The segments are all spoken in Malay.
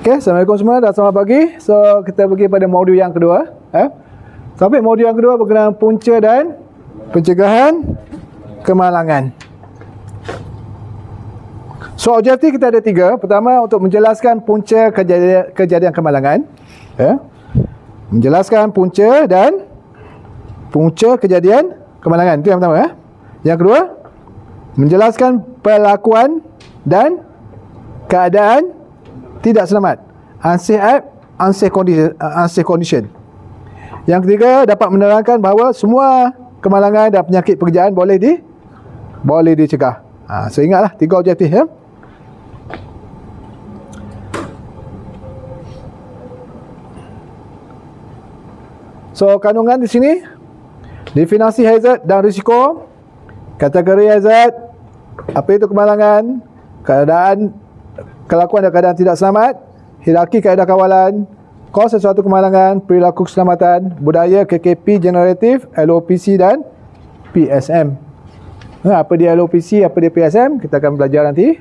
Okay, Assalamualaikum semua dan selamat pagi. So, kita pergi pada modul yang kedua. Topik modul yang kedua berkenaan punca dan pencegahan kemalangan. So, objektif kita ada 3. Pertama, untuk menjelaskan punca kejadian kemalangan. Menjelaskan punca dan kejadian kemalangan. Itu yang pertama. Yang kedua, menjelaskan perlakuan dan keadaan tidak selamat, unsafe condition. Yang ketiga, dapat menerangkan bahawa semua kemalangan dan penyakit pekerjaan boleh dicegah. So ingatlah 3 objektif ya. So kandungan di sini, definisi hazard dan risiko, kategori hazard, apa itu kemalangan, kelakuan dan keadaan tidak selamat, hierarki kaedah kawalan, kos sesuatu kemalangan, perilaku keselamatan, budaya, KKP generatif, LOPC dan PSM. Apa dia LOPC, apa dia PSM, kita akan belajar nanti.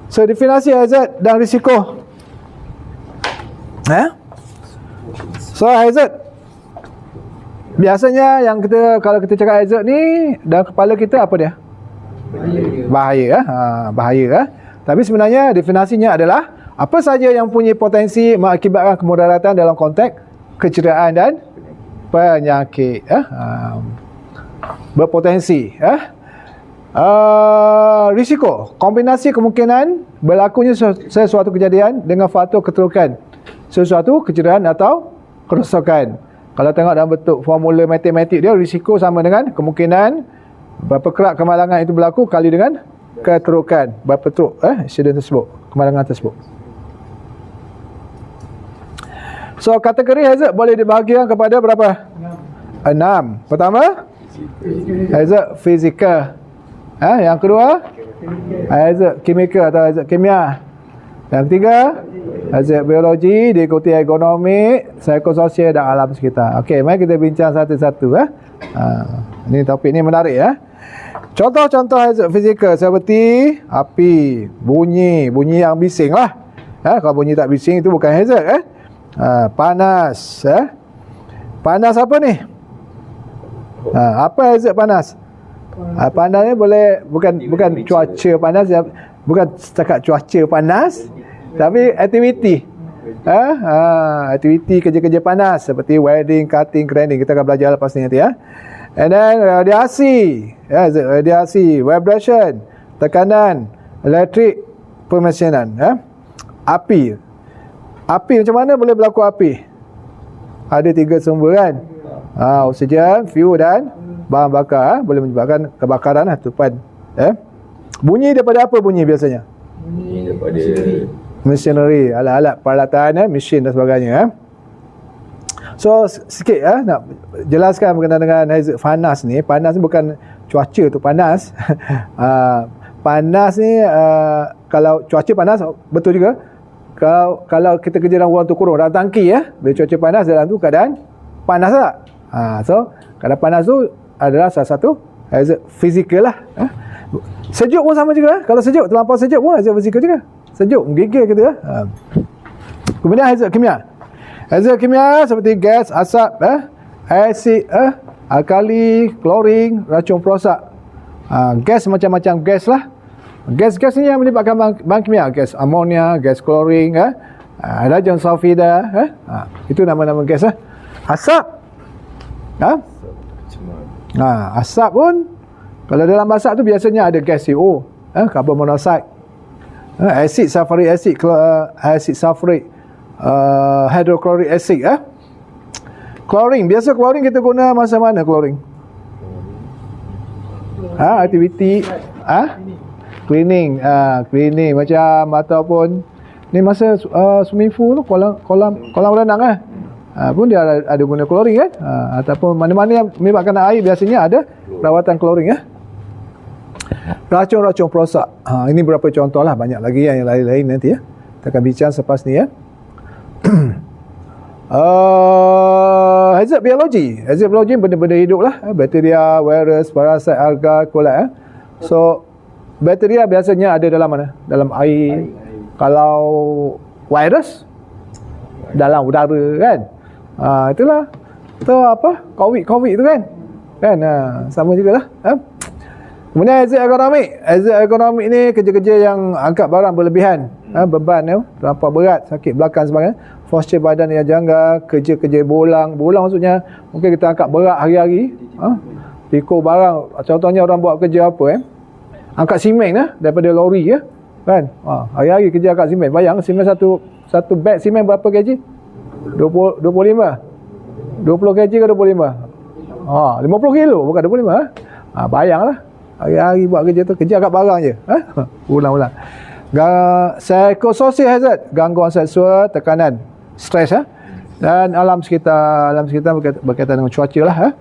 So definisi hazard dan risiko. So hazard, biasanya yang kalau kita cakap hazard ni, dalam kepala kita apa dia? Bahaya. Bahaya. Tapi sebenarnya definisinya adalah apa saja yang punya potensi mengakibatkan kemudaratan dalam konteks kecederaan dan penyakit. Berpotensi. Risiko, kombinasi kemungkinan berlakunya sesuatu kejadian dengan faktor keterukan sesuatu kecederaan atau kerosakan. Kalau tengok dalam bentuk formula matematik dia, risiko sama dengan kemungkinan berapa kerap kemalangan itu berlaku kali dengan keterukan, berapa teruk insiden tersebut, kemalangan tersebut. So kategori hazard boleh dibahagikan kepada berapa? 6. Pertama, hazard fizikal. Yang kedua, hazard kimia atau hazard kimia. Yang ketiga, hazard biologi, diikuti ekonomi, psikososial dan alam sekitar. Okey, mari kita bincang satu-satu. Ini topik ni menarik ya. Contoh-contoh hazard fizikal seperti api, bunyi yang bising lah. Kalau bunyi tak bising itu bukan hazard. Panas. Panas apa ni? Apa hazard panas? Panas ni bukan cuaca panas, bukan setakat cuaca panas, tapi aktiviti. Aktiviti kerja-kerja panas seperti welding, cutting, grinding. Kita akan belajar lepas ni nanti ya. And then radiasi, vibration, tekanan, elektrik, permesinan. Api macam mana boleh berlaku api? Ada 3 sumber kan? Oksigen, fuel dan bahan bakar. Boleh menyebabkan kebakaran tupan. Bunyi daripada apa bunyi biasanya? Bunyi daripada machinery, alat-alat peralatan, mesin dan sebagainya. So sikit nak jelaskan berkenaan dengan hazard panas ni. Panas ni bukan cuaca tu panas. Panas ni kalau cuaca panas betul juga. Kalau kita kerja dalam ruang tu kurung, dalam tangki bila cuaca panas dalam tu keadaan panas tak? So keadaan panas tu adalah salah satu hazard fizikal lah. Sejuk pun sama juga. Kalau sejuk, terlampau sejuk pun hazard fizikal juga. Sejuk, menggigil kita. Kemudian hazard kimia. Hazard kimia seperti gas, asap, asid, alkali, klorin, racun perosak. Gas macam-macam gas lah. Gas-gas ni yang melibatkan bahan kimia. Gas amonia, gas klorin, racun sulfida. Itu nama-nama gas. Asap. Asap pun, kalau dalam asap tu biasanya ada gas CO, carbon monoxide, asid sulfuric acid, acid sulfuric, hydrochloric acid. Klorin, biasa klorin kita guna masa mana klorin? Aktiviti cleaning, cleaning macam, ataupun ni masa swimming pool tu, kolam renang pun dia ada guna klorin kan, ataupun mana-mana yang melibatkan air biasanya ada rawatan klorin. Racun perosak. Ini beberapa contoh lah, banyak lagi yang lain-lain nanti ya. Kita akan bincang selepas ni ya. Hazard biologi. Hazard biologi benda-benda hidup lah. Bakteria, virus, parasit, alga, kulat. So bakteria biasanya ada dalam mana? Dalam air, Kalau virus dalam udara kan. Itulah. Tu apa? COVID tu kan. Kan? Sama jugalah. Kemudian exit ekonomi ni kerja-kerja yang angkat barang berlebihan. Beban tu terlampau berat, sakit belakang sebagainya. Postur badan yang janggal, kerja-kerja bolang maksudnya mungkin kita angkat berat hari-hari. Pikul barang, contohnya orang buat kerja apa angkat simen daripada lori kan. Hari-hari kerja angkat simen. Bayang simen satu beg simen berapa kg? 25 20 kg ke 25? 50 kilo bukan 25. Bayanglah hari-hari buat kerja tu, kerja angkat barang je. Ulang-ulang. Psychosocial hazard, gangguan seksual, tekanan, stres dan alam sekitar berkaitan dengan cuaca lah.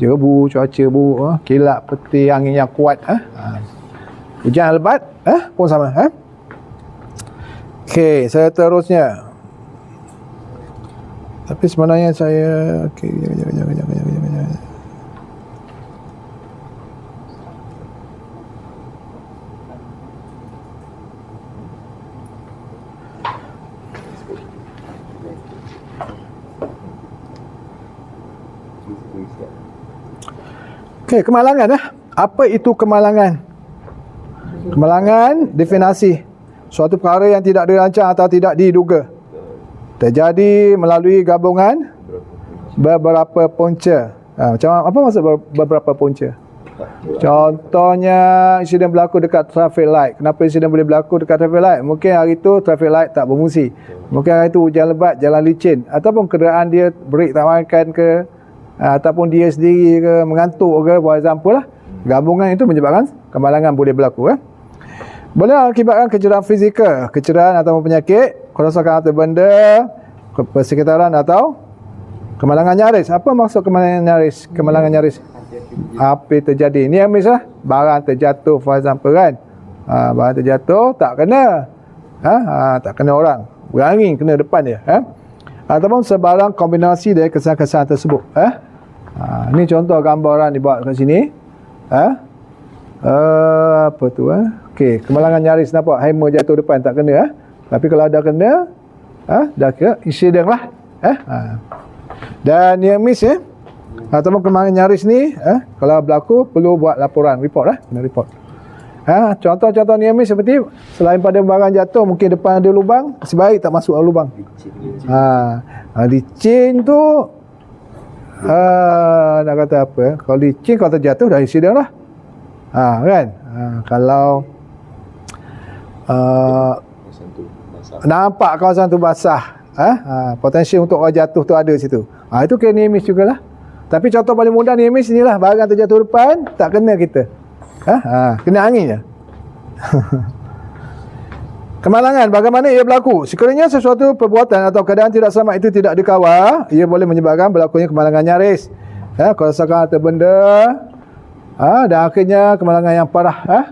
Jebu, cuaca buruk, kilat peti, angin yang kuat, hujan lebat pun sama. Okey, seterusnya. Tapi sebenarnya saya okey, jangan. Okey, kemalangan Apa itu kemalangan? Kemalangan, definisi. Suatu perkara yang tidak dirancang atau tidak diduga. Terjadi melalui gabungan beberapa punca. Macam apa maksud beberapa punca? Contohnya insiden berlaku dekat traffic light. Kenapa insiden boleh berlaku dekat traffic light? Mungkin hari itu traffic light tak berfungsi. Mungkin hari itu hujan lebat, jalan licin, ataupun kenderaan dia brake tak makan ke, ataupun dia sendiri ke mengantuk ke, for example lah. Gabungan itu menyebabkan kemalangan boleh berlaku. Boleh akibatkan kecederaan fizikal, kecederaan atau penyakit, kerosakan atau benda, persekitaran atau kemalangan nyaris. Apa maksud kemalangan nyaris? Kemalangan nyaris apa terjadi? Ni misal barang terjatuh, for example kan. Barang terjatuh tak kena. Tak kena orang. Berangin kena depan dia. Ataupun sebarang kombinasi dari kesan-kesan tersebut. Ni contoh gambaran dibuat kat sini. Apa tu? Okey, kemalangan nyaris nampak hammer jatuh depan tak kena. Tapi kalau dah kena, dah ke insiden lah. Dan near miss ataupun kemalangan nyaris ni kalau berlaku perlu buat laporan, report lah, kena report. Contoh-contoh near miss seperti selain pada barang jatuh mungkin depan ada lubang, sebaik tak masuk lubang. Licin tu nak kata apa? Kalau licin kalau terjatuh dah insiden lah. Kan? Kalau nampak kawasan tu basah, potensi untuk orang jatuh tu ada situ. Itu kena near miss jugalah. Tapi contoh paling mudah near miss inilah, barang terjatuh depan tak kena kita. Kena angin je. Kemalangan, bagaimana ia berlaku? Sekiranya sesuatu perbuatan atau keadaan tidak selamat itu tidak dikawal, ia boleh menyebabkan berlakunya kemalangan nyaris. Kerosakan atau benda, dan akhirnya kemalangan yang parah.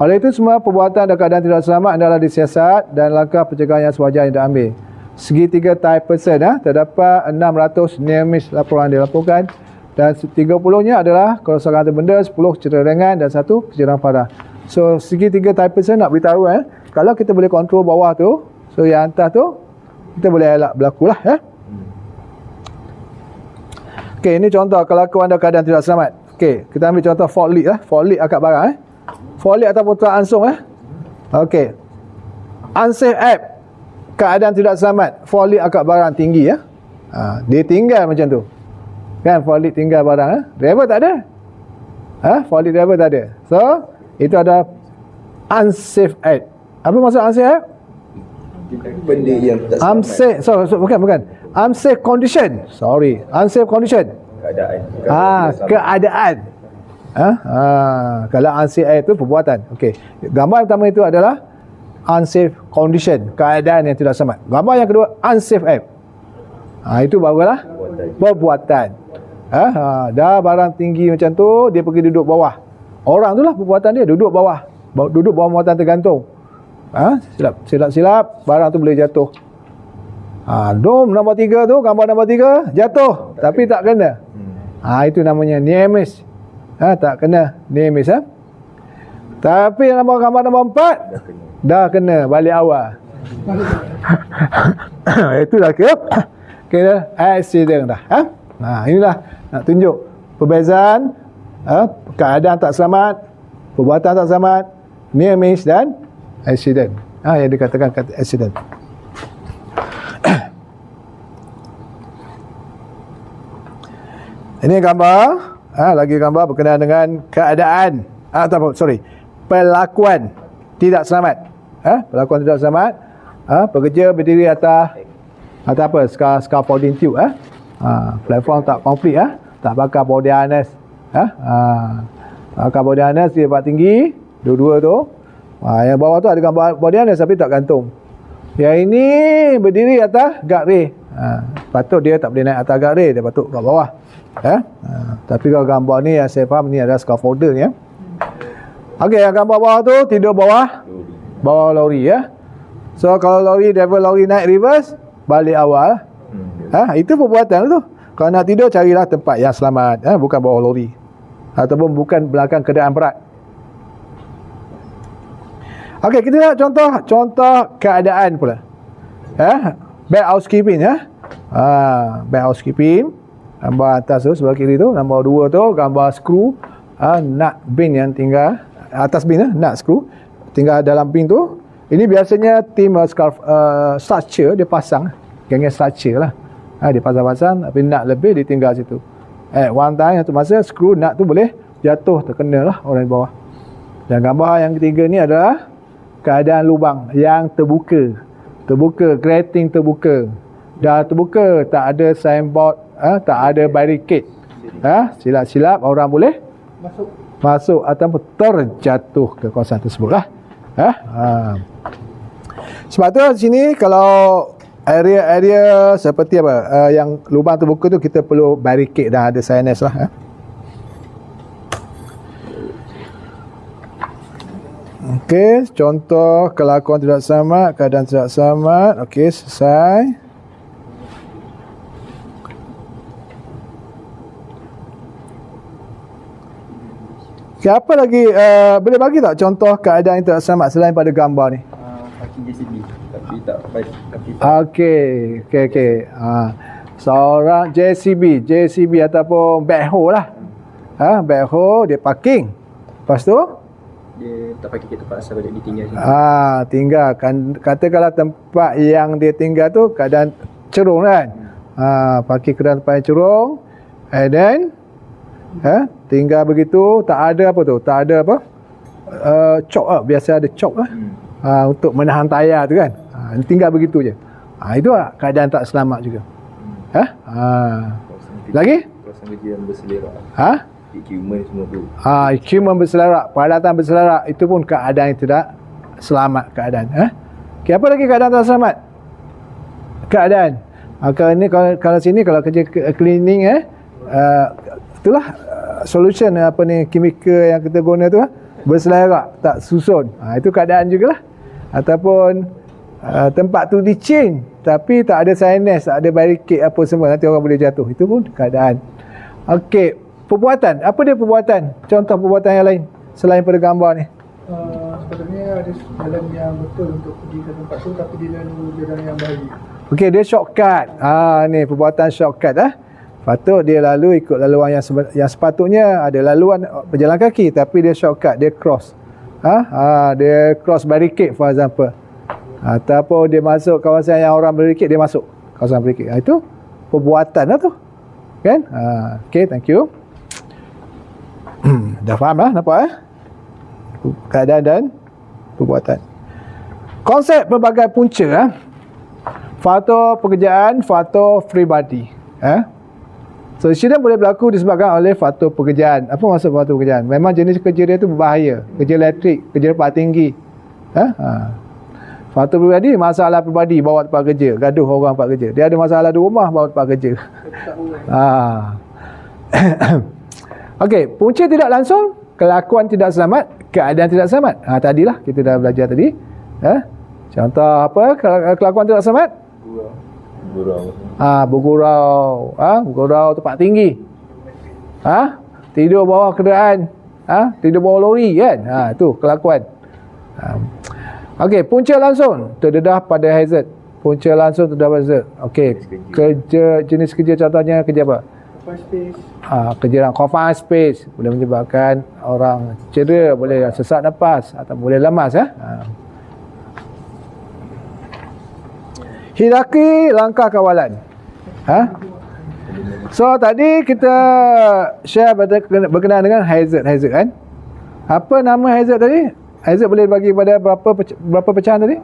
Oleh itu semua perbuatan dan keadaan tidak selamat adalah disiasat dan langkah pencegahan yang sewajarnya diambil. Segitiga type person, terdapat 600 near miss laporan dilaporkan dan 30-nya adalah kerosakan harta benda, 10 cedera ringan dan 1 cedera parah. So segitiga type person nak beritahu kalau kita boleh kontrol bawah tu, so yang atas tu kita boleh elak berlaku lah. Okey, ini contoh kelakuan dan keadaan tidak selamat. Okey, kita ambil contoh fault lead fault lead akad barang fault lead ataupun terangsung Okey, unsafe app, keadaan tidak selamat, fault lead akad barang tinggi dia tinggal macam tu kan, fault lead tinggal barang driver tak ada, fault lead driver tak ada, so itu ada unsafe act. Apa maksud unsafe act? Benda yang tak selamat. Bukan unsafe condition, unsafe condition, keadaan. Kalau unsafe act itu perbuatan. Okey, gambar pertama itu adalah unsafe condition, keadaan yang tidak selamat. Gambar yang kedua unsafe act. Itu barulah perbuatan. Dah barang tinggi macam tu, dia pergi duduk bawah. Orang tu lah perbuatan dia, duduk bawah muatan tergantung. Silap barang tu boleh jatuh. Dom nombor 3 tu, gambar nombor 3 jatuh tapi tak kena. Itu namanya near miss. Tak kena near miss. Tapi gambar nombor 4 dah kena balik awal. Itulah kira accident dah. Inilah nak tunjuk perbezaan keadaan tak selamat, perbuatan tak selamat, near miss dan accident. Yang dikatakan kata accident. Ini gambar, lagi gambar berkenaan dengan keadaan perlakuan tidak selamat. Perlakuan tidak selamat. Pekerja berdiri atas apa? Scaffolding tube. Platform tak komplit. Tak pakai body harness. Pakai body harness dia buat tinggi. Dua-dua tu. Yang bawah tu ada gambar body harness tapi tak gantung. Yang ini berdiri atas guardrail. Patut dia tak boleh naik atas guardrail, dia patut kat bawah. Tapi kalau gambar ni yang saya faham ni adalah scaffolder ni. Okey, yang gambar bawah tu tidur bawah lori So kalau driver lori naik reverse, balik awal. Itu perbuatan tu. Kalau nak tidur, carilah tempat yang selamat, bukan bawah lori ataupun bukan belakang kenderaan berat. Okey, kita nak contoh keadaan pula. Bad housekeeping bad housekeeping. Gambar atas tu sebelah kiri tu, nombor 2 tu gambar skru nut bin yang tinggal atas bin nut skru tinggal dalam bin tu. Ini biasanya tim structure dia pasang, gengnya structure lah. Dia pasang-pasang tapi nut lebih dia tinggal situ. One time satu masa skru nut tu boleh jatuh terkena lah orang di bawah. Dan gambar yang ketiga ni adalah keadaan lubang yang terbuka, grating terbuka. Dah terbuka, tak ada signboard, tak ada barricade. Silap-silap orang boleh masuk ataupun terjatuh ke kawasan tersebut lah. Sebab tu di sini kalau area seperti apa yang lubang terbuka tu kita perlu barricade dan ada signage lah. Okey, contoh kelakuan tidak selamat, keadaan tidak selamat. Okey, selesai. Okay, apa lagi boleh bagi tak contoh keadaan yang tidak selamat selain pada gambar ni? Parking JCB tapi tak baik. Okey. Seorang JCB ataupun backhoe lah. Backhoe dia parking. Lepas tu Dia tak pakai tempat asal dia ditinggal sini. Tinggal. Katakanlah tempat yang dia tinggal tu keadaan cerung kan. Parking keadaan tempat yang cerung. And then tinggal begitu, tak ada apa tu, tak ada apa chok lah, biasa ada chok lah untuk menahan tayar tu kan. Tinggal begitu je. Itu lah keadaan tak selamat juga. Lagi? Kawasan kerja yang berselerak. Equipment semua tu. Equipment berselerak, peralatan berselerak, itu pun keadaan yang tidak selamat keadaan. Okay, apa lagi keadaan tak selamat? Keadaan. Kalau sini kalau kerja cleaning itulah solution kimia yang kita guna tu berselerak, tak susun. Itu keadaan jugalah. Ataupun tempat tu licin tapi tak ada signage, tak ada barricade apa semua, nanti orang boleh jatuh. Itu pun keadaan. Okey, perbuatan. Apa dia perbuatan? Contoh perbuatan yang lain selain pada gambar ni. Sebenarnya ada jalan yang betul untuk pergi ke tempat tu tapi dia lalu jalan yang bahaya. Okey, dia shortcut. Ni perbuatan shortcut patut dia lalu ikut laluan yang sepatutnya ada laluan berjalan kaki tapi dia shortcut, dia cross. Dia cross barricade for example. Ataupun dia masuk kawasan yang orang barricade, dia masuk kawasan barricade. Itu perbuatan lah tu. Kan? Okay, thank you. Dah faham lah, nampak keadaan dan perbuatan. Konsep pelbagai punca faktor pekerjaan, faktor peribadi. So, insiden boleh berlaku disebabkan oleh faktor pekerjaan. Apa maksud faktor pekerjaan? Memang jenis kerja dia tu berbahaya. Kerja elektrik, kerja tempat tinggi. Faktor peribadi, masalah peribadi bawa tempat kerja. Gaduh orang tempat kerja. Dia ada masalah di rumah bawa tempat kerja. Okey, punca tidak langsung, kelakuan tidak selamat, keadaan tidak selamat. Tadilah kita dah belajar tadi. Contoh apa kelakuan tidak selamat? Bergurau. Bergurau tempat tinggi. Tidur bawah kenderaan. Tidur bawah lori kan. Itu kelakuan. Okey, punca langsung terdedah pada hazard. Punca langsung terdedah pada hazard. Okey, jenis kerja contohnya kerja apa? Confined space. Kerja dalam confined space boleh menyebabkan orang cedera, boleh sesak nafas atau boleh lemas ya. Hierarki langkah kawalan. So tadi kita share berkenaan dengan hazard kan. Apa nama hazard tadi? Hazard boleh bagi pada berapa pecahan tadi?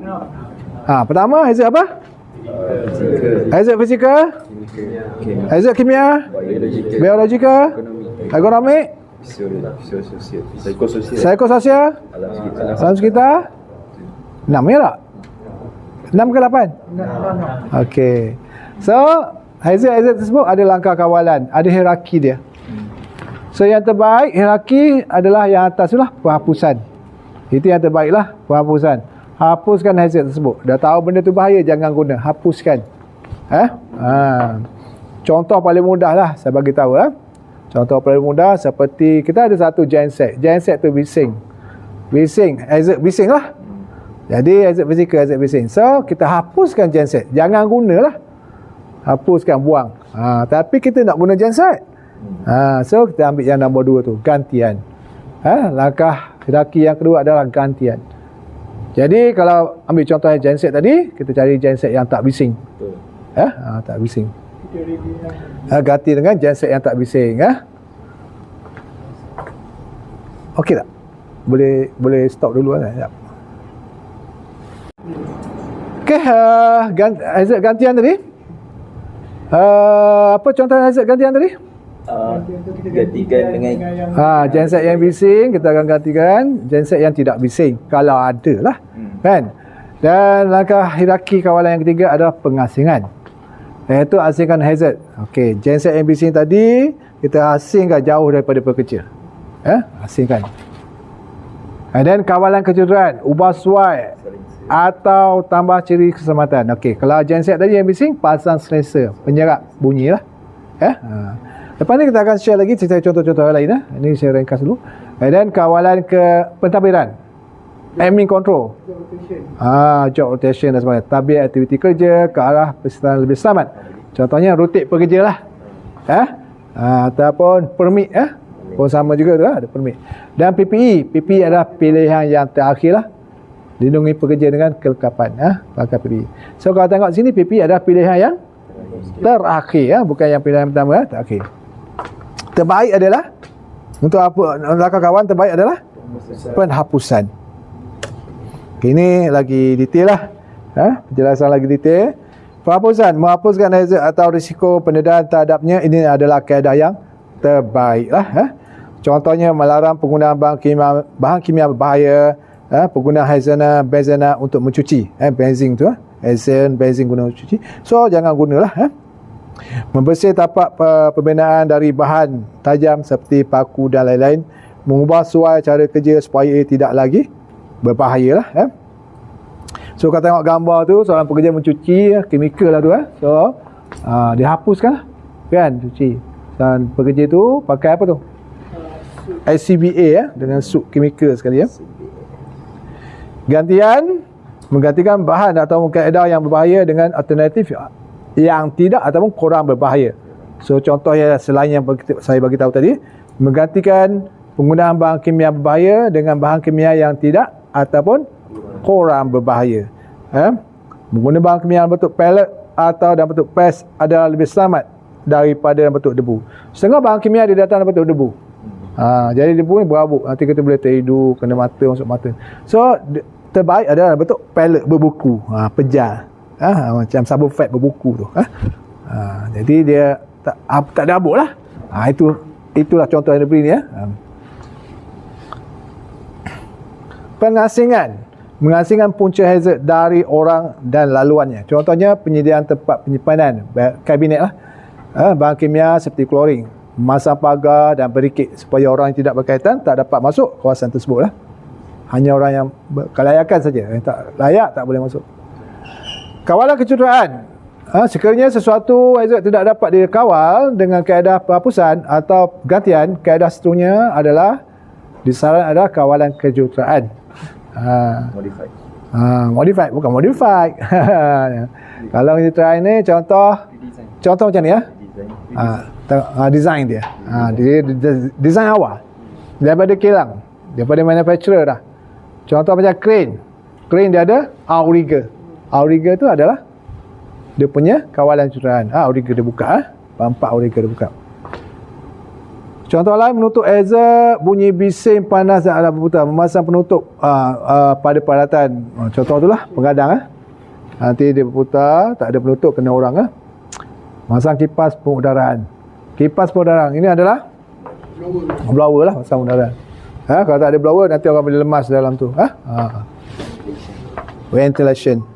Pertama hazard apa? Hazard fizikal, hazard kimia, biologikal, ekonomi, psikososial, alam sekitar. 6 ya tak? 6 ke 8? Okey. So, hazard tersebut ada langkah kawalan, ada hierarki dia. So, yang terbaik hierarki adalah yang atas tu lah, penghapusan. Itu yang terbaik lah, penghapusan. Hapuskan hazard tersebut. Dah tahu benda tu bahaya, jangan guna. Hapuskan. Contoh paling mudah lah, saya bagi tahu lah. Contoh paling mudah seperti kita ada satu genset. Genset tu bising. Bising, hazard bising lah. Jadi hazard fizikal, hazard bising. So, kita hapuskan genset. Jangan gunalah. Hapuskan, buang. Tapi kita nak guna genset. So, kita ambil yang nombor 2 tu, gantian. Langkah hierarki yang kedua adalah gantian. Jadi kalau ambil contohnya genset tadi, kita cari genset yang tak bising. Tak bising. Ganti dengan genset yang tak bising. Okey tak? Boleh stop dulu kan? Ya. Okey, hazard gantian tadi. Apa contoh hazard gantian tadi? Gantikan dengan genset yang bising kita akan gantikan genset yang tidak bising kalau ada lah. Kan? Dan langkah hierarki kawalan yang ketiga adalah pengasingan, iaitu asingkan hazard. Okey, genset yang bising tadi kita asingkan jauh daripada pekerja. Asingkan. Dan kawalan kecederaan, ubah suai atau tambah ciri keselamatan. Okey, kalau genset tadi yang bising, pasang sensor penyerap bunyi lah. Lepas ni kita akan share lagi cerita contoh-contoh lain. Ini saya ringkas dulu. Dan kawalan ke pentadbiran, admin control, job rotation dan sebagainya. Tabir aktiviti kerja ke arah peserta lebih selamat. Contohnya rotate pekerja lah. Ataupun permit pun sama juga tu ada permit. Dan PPE adalah pilihan yang terakhir lah. Lindungi pekerja dengan kelengkapan. Pakai PPE. So kalau tengok sini, PPE adalah pilihan yang terakhir, bukan yang pilihan pertama, terakhir. Terbaik adalah untuk apa? Langkah kawan terbaik adalah penghapusan. Ini lagi detail lah. Penjelasan lagi detail. Penghapusan, menghapuskan hazard atau risiko pendedahan terhadapnya, ini adalah kaedah yang terbaik lah. Contohnya melarang penggunaan bahan kimia berbahaya, penggunaan hazana, benzena untuk mencuci. Benzin tu, benzin guna mencuci. So jangan gunalah. Membersih tapak pembinaan dari bahan tajam seperti paku dan lain-lain. Mengubah suai cara kerja supaya ia tidak lagi berbahaya lah. So kalau tengok gambar tu, seorang pekerja mencuci kimikal lah tu. So dihapuskan lah, kan, cuci. Dan pekerja tu pakai apa tu? ICBA dengan suit kimikal sekali. Gantian, menggantikan bahan atau kaedah yang berbahaya dengan alternatif yang tidak ataupun kurang berbahaya. So contohnya selain yang saya bagi tahu tadi, menggantikan penggunaan bahan kimia berbahaya dengan bahan kimia yang tidak ataupun kurang berbahaya. Menggunakan bahan kimia dalam bentuk pellet atau dalam bentuk paste adalah lebih selamat daripada dalam bentuk debu. Setengah bahan kimia dia datang dalam bentuk debu. Jadi debu ni berabuk, nanti kita boleh terhidu, kena mata, masuk mata. So terbaik adalah dalam bentuk pellet berbuku, pejal. Macam sabun fat berbuku tu. Jadi dia tak ada abuk lah. Itulah contoh yang dia beri ni. Pengasingan, mengasingkan punca hazard dari orang dan laluannya. Contohnya penyediaan tempat penyimpanan kabinet lah. Bahan kimia seperti klorin, memasang pagar dan berikit supaya orang yang tidak berkaitan tak dapat masuk kawasan tersebut lah. Hanya orang yang kelayakan saja, yang tak layak tak boleh masuk. Kawalan kecederaan, sekiranya sesuatu hazard tidak dapat dikawal dengan kaedah penghapusan atau gantian, kaedah seterusnya adalah disarankan adalah kawalan kecederaan. Modified, bukan modified. Kalau kita try ni contoh macam ni ya. Design dia. Design awal. Daripada kilang, daripada manufacturer dah. Contoh macam crane. Crane dia ada outrigger. Outrigger tu adalah dia punya kawalan cederaan. Outrigger dia buka. Bampak outrigger dia buka. Contoh lain, menutup ezer, bunyi bising panas dan alat berputar, memasang penutup pada peralatan. Contoh tu lah pengadang. Nanti dia berputar, tak ada penutup, kena orang. Masang kipas pengudaraan. Kipas pengudaraan ini adalah blower lah, masang pengudaraan. Kalau tak ada blower, nanti orang boleh lemas dalam tu. Ventilation.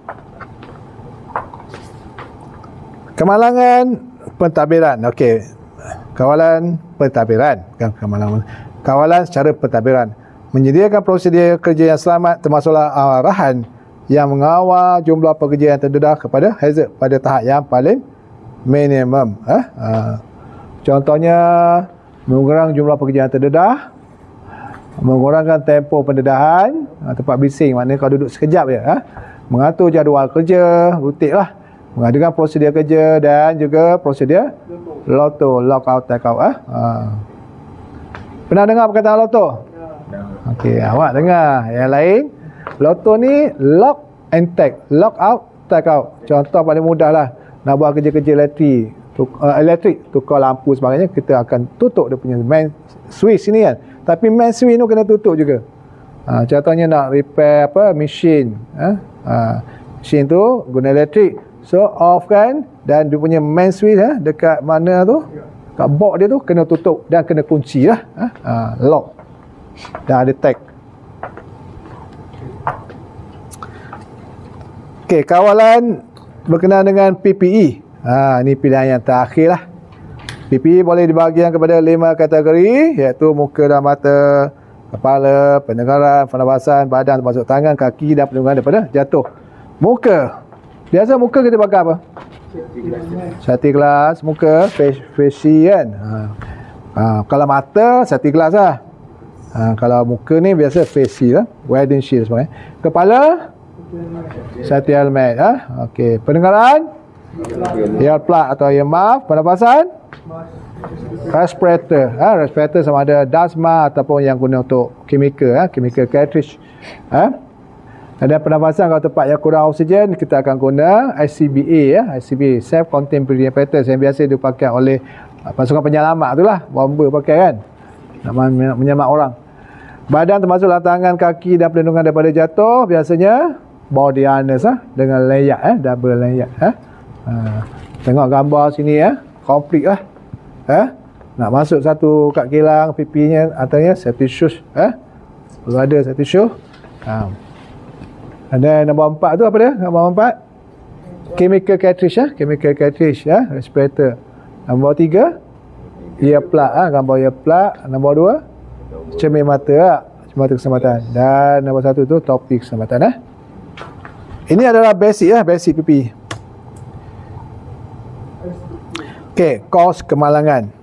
Kemalangan pentadbiran. Okey. Kawalan pentadbiran, kawalan secara pentadbiran, menyediakan prosedur kerja yang selamat termasuklah arahan yang mengawal jumlah pekerja yang terdedah kepada hazard pada tahap yang paling minimum. Contohnya mengurang jumlah pekerja yang terdedah, mengurangkan tempoh pendedahan, tempat bising, maknanya kau duduk sekejap je. Mengatur jadual kerja, rutin lah, mengadakan prosedur kerja dan juga prosedur loto, lock out, take out. Pernah dengar perkataan loto? Okey, awak dengar. Yang lain, loto ni lock and take, lock out, take out. Contoh paling mudah lah, nak buat kerja-kerja elektrik, tukar lampu sebagainya, kita akan tutup dia punya main switch ni kan. Tapi main switch tu kena tutup juga. Contohnya nak repair mesin. Mesin tu guna elektrik. So off kan, dan dia punya main switch dekat mana tu, kat box dia tu kena tutup dan kena kunci lah. Lock dan ada tag. Okey, kawalan berkenaan dengan PPE. Ni pilihan yang terakhir lah. PPE boleh dibahagikan kepada 5 kategori, iaitu muka dan mata, kepala, pendengaran, pernafasan, badan termasuk tangan, kaki dan perlindungan daripada jatuh. Muka. Biasa muka kita pakai apa? Safety glass. Muka face kan. Kalau mata safety glass lah. Kalau muka ni biasa face lah, wedding shield sebenarnya. Kepala safety helmet. Okey, pendengaran earplug atau earmuff. Pernafasan respirator. Respirator sama ada dust mask ataupun yang guna untuk chemical cartridge. Ada pernafasan, kalau tempat yang kurang oksigen, kita akan guna ICBA, ICBA, self contained breathing apparatus, yang biasa dipakai oleh pasukan penyelamat tu lah, bomber pakai kan, nak menyelamat orang. Badan termasuklah tangan, kaki dan perlindungan daripada jatuh, biasanya body harness dengan layak, double layak. Tengok gambar sini komplit lah. Nak masuk satu kat kilang, pipinya atasnya safety shoes, perlu ada safety shoes. Ada nombor 4 tu apa dia? Nombor 4 chemical cartridge, chemical cartridge, respirator. Nombor 3 earplug, gambar earplug. Nombor 2 cermin mata, cermin mata keselamatan. Dan nombor 1 tu topi keselamatan. Ini adalah basic basic PPE. Okey, kos kemalangan.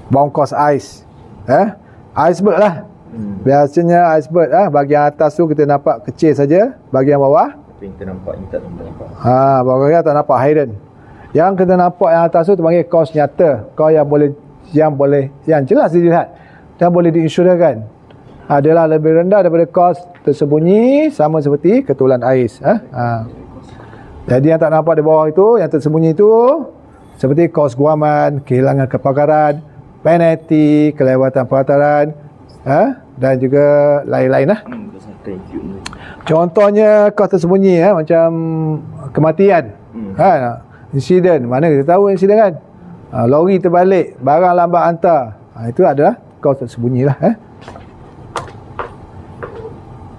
Bongkos ais. Iceberg lah. Biasanya iceberg bahagian atas tu kita nampak kecil saja, bahagian bawah Tapi yang kita nampak ni tak nampak. bahagian tak nampak hidden. Yang kita nampak yang atas tu panggil kos nyata, kos yang jelas dilihat dan boleh diinsurkan. Adalah lebih rendah daripada kos tersembunyi, sama seperti ketulan ais. Jadi yang tak nampak di bawah itu, yang tersembunyi itu seperti kos guaman, kehilangan kepakaran, penalti, kelewatan peraturan, dan juga lain-lain lah. Contohnya kos tersembunyi macam kematian, insiden. Mana kita tahu insiden kan? Lori terbalik, barang lambat hantar, itu adalah kos tersembunyi lah.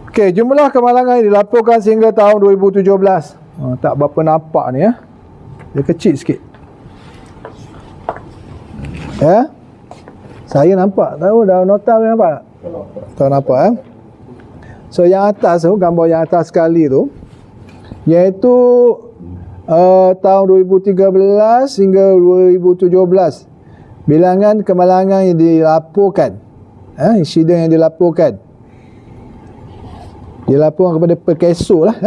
Okey, jumlah kemalangan yang dilaporkan sehingga tahun 2017. Tak berapa nampak ni dia kecil sikit. Saya nampak, tahu dah nota boleh nampak tak? Tak nampak So yang atas tu, gambar yang atas sekali tu, iaitu tahun 2013 hingga 2017, bilangan kemalangan yang dilaporkan, insiden yang dilaporkan. dilaporkan kepada Perkeso lah.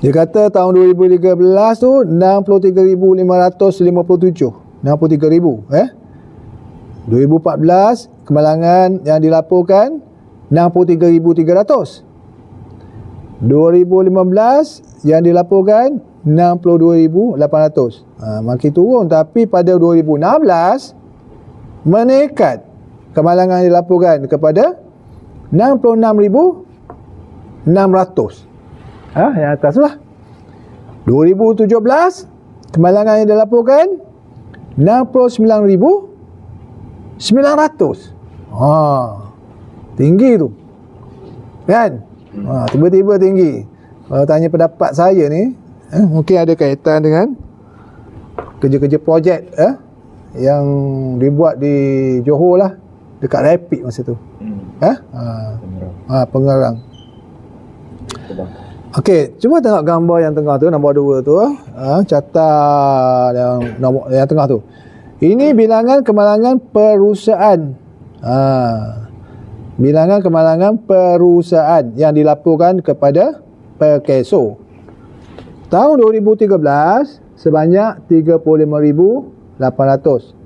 Dia kata tahun 2013 tu 63,557. 63,000 2014 kemalangan yang dilaporkan 63,300. 2015 yang dilaporkan 62,800. Makin turun, tapi pada 2016 meningkat kemalangan yang dilaporkan kepada 66,600. Yang atas lah. 2017 kemalangan yang dilaporkan 69,900. Tinggi tu. Kan? Tiba-tiba tinggi. Kalau tanya pendapat saya ni, mungkin ada kaitan dengan kerja-kerja projek yang dibuat di Johor lah, dekat Rapid masa tu. Pengarang. Okey, cuba tengok gambar yang tengah tu, nombor 2 tu. Catat yang tengah tu. Ini bilangan kemalangan perusahaan. Bilangan kemalangan perusahaan yang dilaporkan kepada Perkeso. Tahun 2013 sebanyak 35,800.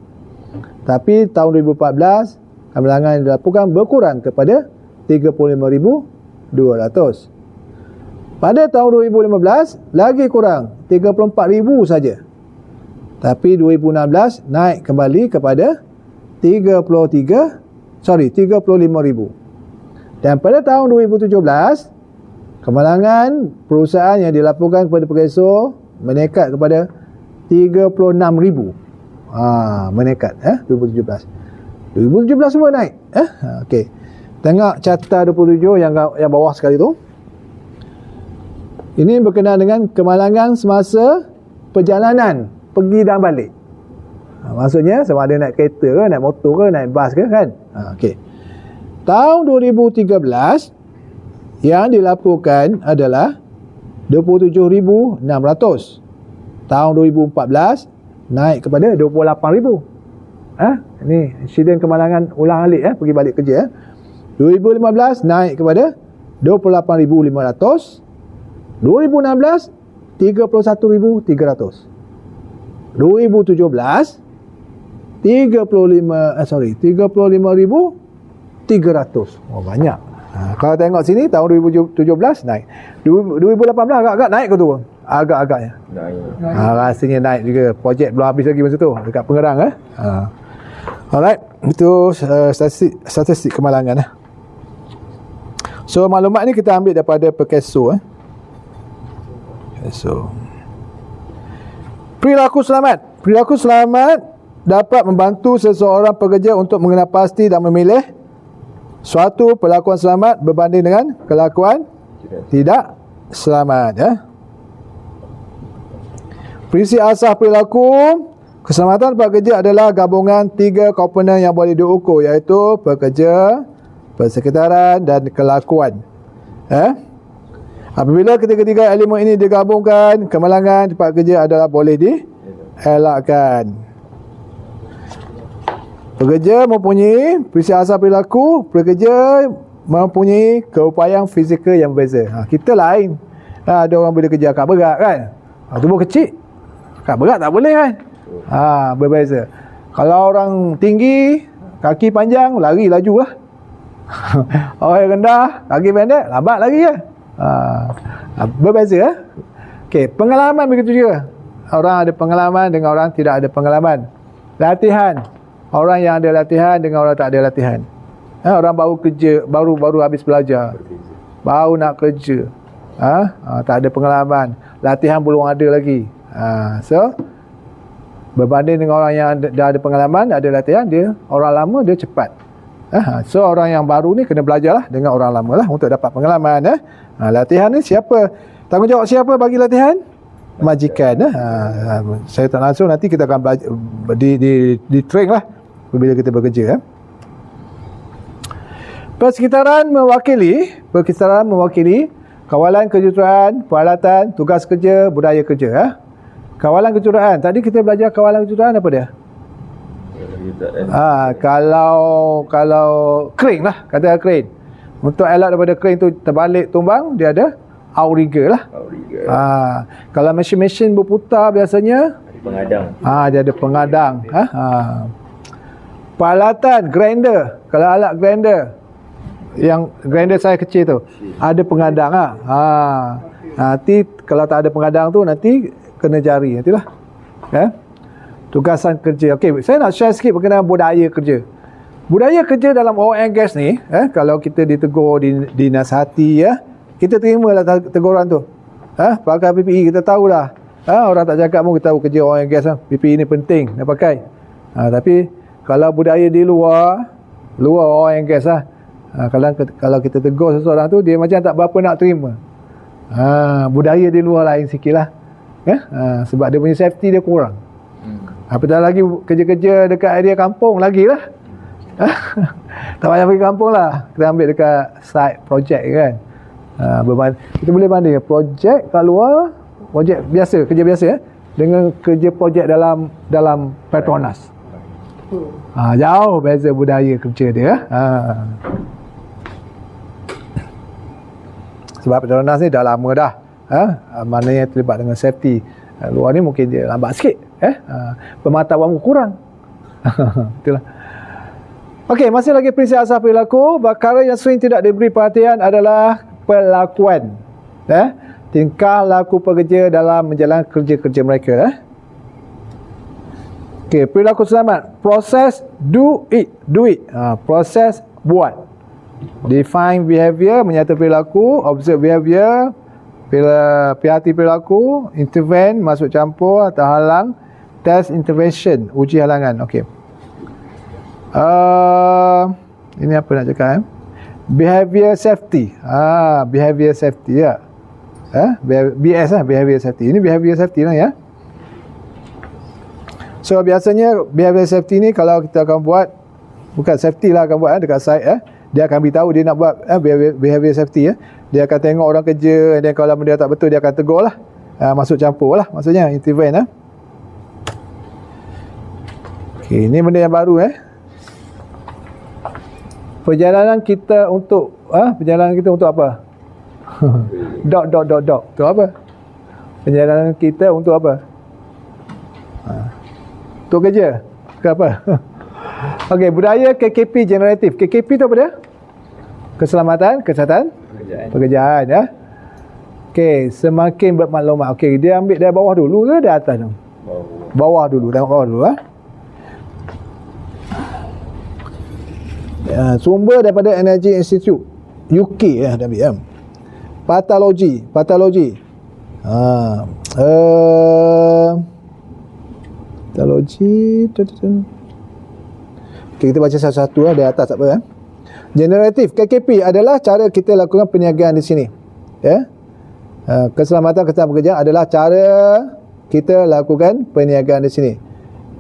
Tapi tahun 2014 kemalangan yang dilaporkan berkurang kepada 35,200. Pada tahun 2015 lagi kurang, 34,000 saja. Tapi 2016 naik kembali kepada 35,000. Dan pada tahun 2017 kemalangan perusahaan yang dilaporkan kepada Perkeso meningkat kepada 36,000. Meningkat 2017. 2017 semua naik. Okey. Tengok carta 27 yang bawah sekali tu. Ini berkenaan dengan kemalangan semasa perjalanan pergi dan balik. Maksudnya sama ada naik kereta ke, naik motor ke, naik bas ke, kan? Okey. Tahun 2013 yang dilaporkan adalah 27,600. Tahun 2014 naik kepada 28,000. Ini insiden kemalangan ulang-alik pergi balik kerja. 2015 naik kepada 28,500. 2016 31,300. 2017 35,300. Banyak. Kalau tengok sini tahun 2017 naik. 2018 agak-agak naik ke turun? Agak-agaknya. Rasanya naik juga. Projek belum habis lagi masa tu dekat Pengerang. Alright, itu statistik kemalangan. So maklumat ni kita ambil daripada Perkeso. So perilaku selamat. Perilaku selamat dapat membantu seseorang pekerja untuk mengenal pasti dan memilih suatu perlakuan selamat berbanding dengan kelakuan tidak selamat. Prinsip asas perilaku keselamatan tempat kerja adalah gabungan 3 komponen yang boleh diukur, iaitu pekerja, persekitaran dan kelakuan. Apabila ketiga-tiga elemen ini digabungkan, kemalangan tempat kerja adalah boleh dielakkan. Pekerja mempunyai prinsip asas perilaku, pekerja mempunyai keupayaan fizikal yang berbeza. Kita lain. Ada orang boleh kerja akak berat, kan? Tubuh kecil, akak berat tak boleh, kan? Berbeza. Kalau orang tinggi, kaki panjang, lari laju lah. Orang yang rendah, kaki pendek, lambat lagi kan? Berbeza. Okey, pengalaman begitu juga. Orang ada pengalaman dengan orang tidak ada pengalaman. Latihan, orang yang ada latihan dengan orang tak ada latihan. Orang baru kerja, baru habis belajar, baru nak kerja, tak ada pengalaman, latihan belum ada lagi. So berbanding dengan orang yang dah ada pengalaman, ada latihan, dia orang lama dia cepat. So orang yang baru ni kena belajarlah dengan orang lama lah untuk dapat pengalaman. Latihan ni siapa? Tanggungjawab siapa bagi latihan? Majikan. Saya tak langsung, nanti kita akan belajar di train lah bila kita bekerja. Persekitaran mewakili kawalan kejuruteraan, peralatan, tugas kerja, budaya kerja. Kawalan kejuruteraan. Tadi kita belajar kawalan kejuruteraan apa dia? Kalau crane lah, kata crane. Untuk elak daripada crane tu terbalik tumbang, dia ada outrigger lah. Kalau mesin-mesin berputar biasanya Pengadang. dia ada pengadang. Peralatan grinder, kalau alat grinder yang grinder saya kecil tu ada pengadang nanti kalau tak ada pengadang tu nanti kena jari nantilah. Tugasan kerja. Okey, saya nak share sikit berkenaan budaya kerja. Budaya kerja dalam oil and gas ni, kalau kita ditegur, dinasihati, kita terimalah teguran tu. Pakai PPE kita tahulah. Orang tak cakap pun kita tahu kerja oil and gas. PPE ni penting nak pakai. Tapi kalau budaya di luar oil and gas kalau kita tegur seseorang tu, dia macam tak berapa nak terima. Budaya di luar lain sikit lah. Sebab dia punya safety dia kurang. Apatah lagi kerja-kerja dekat area kampung lagi lah. Tak payah pergi kampung lah. Kita ambil dekat site projek kan. Kita boleh banding projek kat luar, projek biasa, kerja biasa dengan kerja projek dalam Petronas. Jauh beza budaya kerja dia. Sebab Petronas ni dah lama dah. Maknanya terlibat dengan safety. Luar ni mungkin dia lambat sikit. Pemantauan kurang. Itulah. Okey, masih lagi prinsip asas perilaku. Perkara yang sering tidak diberi perhatian adalah perlakuan. Tingkah laku pekerja dalam menjalankan kerja-kerja mereka. Okey, perilaku selamat. Proses do it. Proses buat. Define behavior, menyata perilaku. Observe behavior, perhati perilaku. Intervene, masuk campur atau halang. Test intervention, uji halangan. Okey. Ini apa nak cakap? Behavior safety. Behavior safety ya. BS behavior safety. Ini behavior safety lah ya. So biasanya behavior safety ni kalau kita akan buat, bukan safety lah akan buat dekat site dia akan beritahu dia nak buat behavior safety Dia akan tengok orang kerja, dan kalau benda tak betul dia akan tegur lah. Masuk campur lah, maksudnya intervene Okey, ini benda yang baru Perjalanan kita untuk apa? dot. Tu apa? Perjalanan kita untuk apa? Untuk kerja ke apa? Okey, budaya KKP generatif. KKP tu apa dia? Keselamatan, kesihatan, pekerjaan Okey, semakin bermaklumat. Okey, dia ambil dari bawah dulu ke dari atas tu? Bawah dulu, tengok bawah dulu sumber daripada Energy Institute UK dia ambil patologi. Patologi okay, kita baca satu-satu dari atas tak apa Generatif KKP adalah cara kita lakukan perniagaan di sini keselamatan kesihatan pekerjaan adalah cara kita lakukan perniagaan di sini.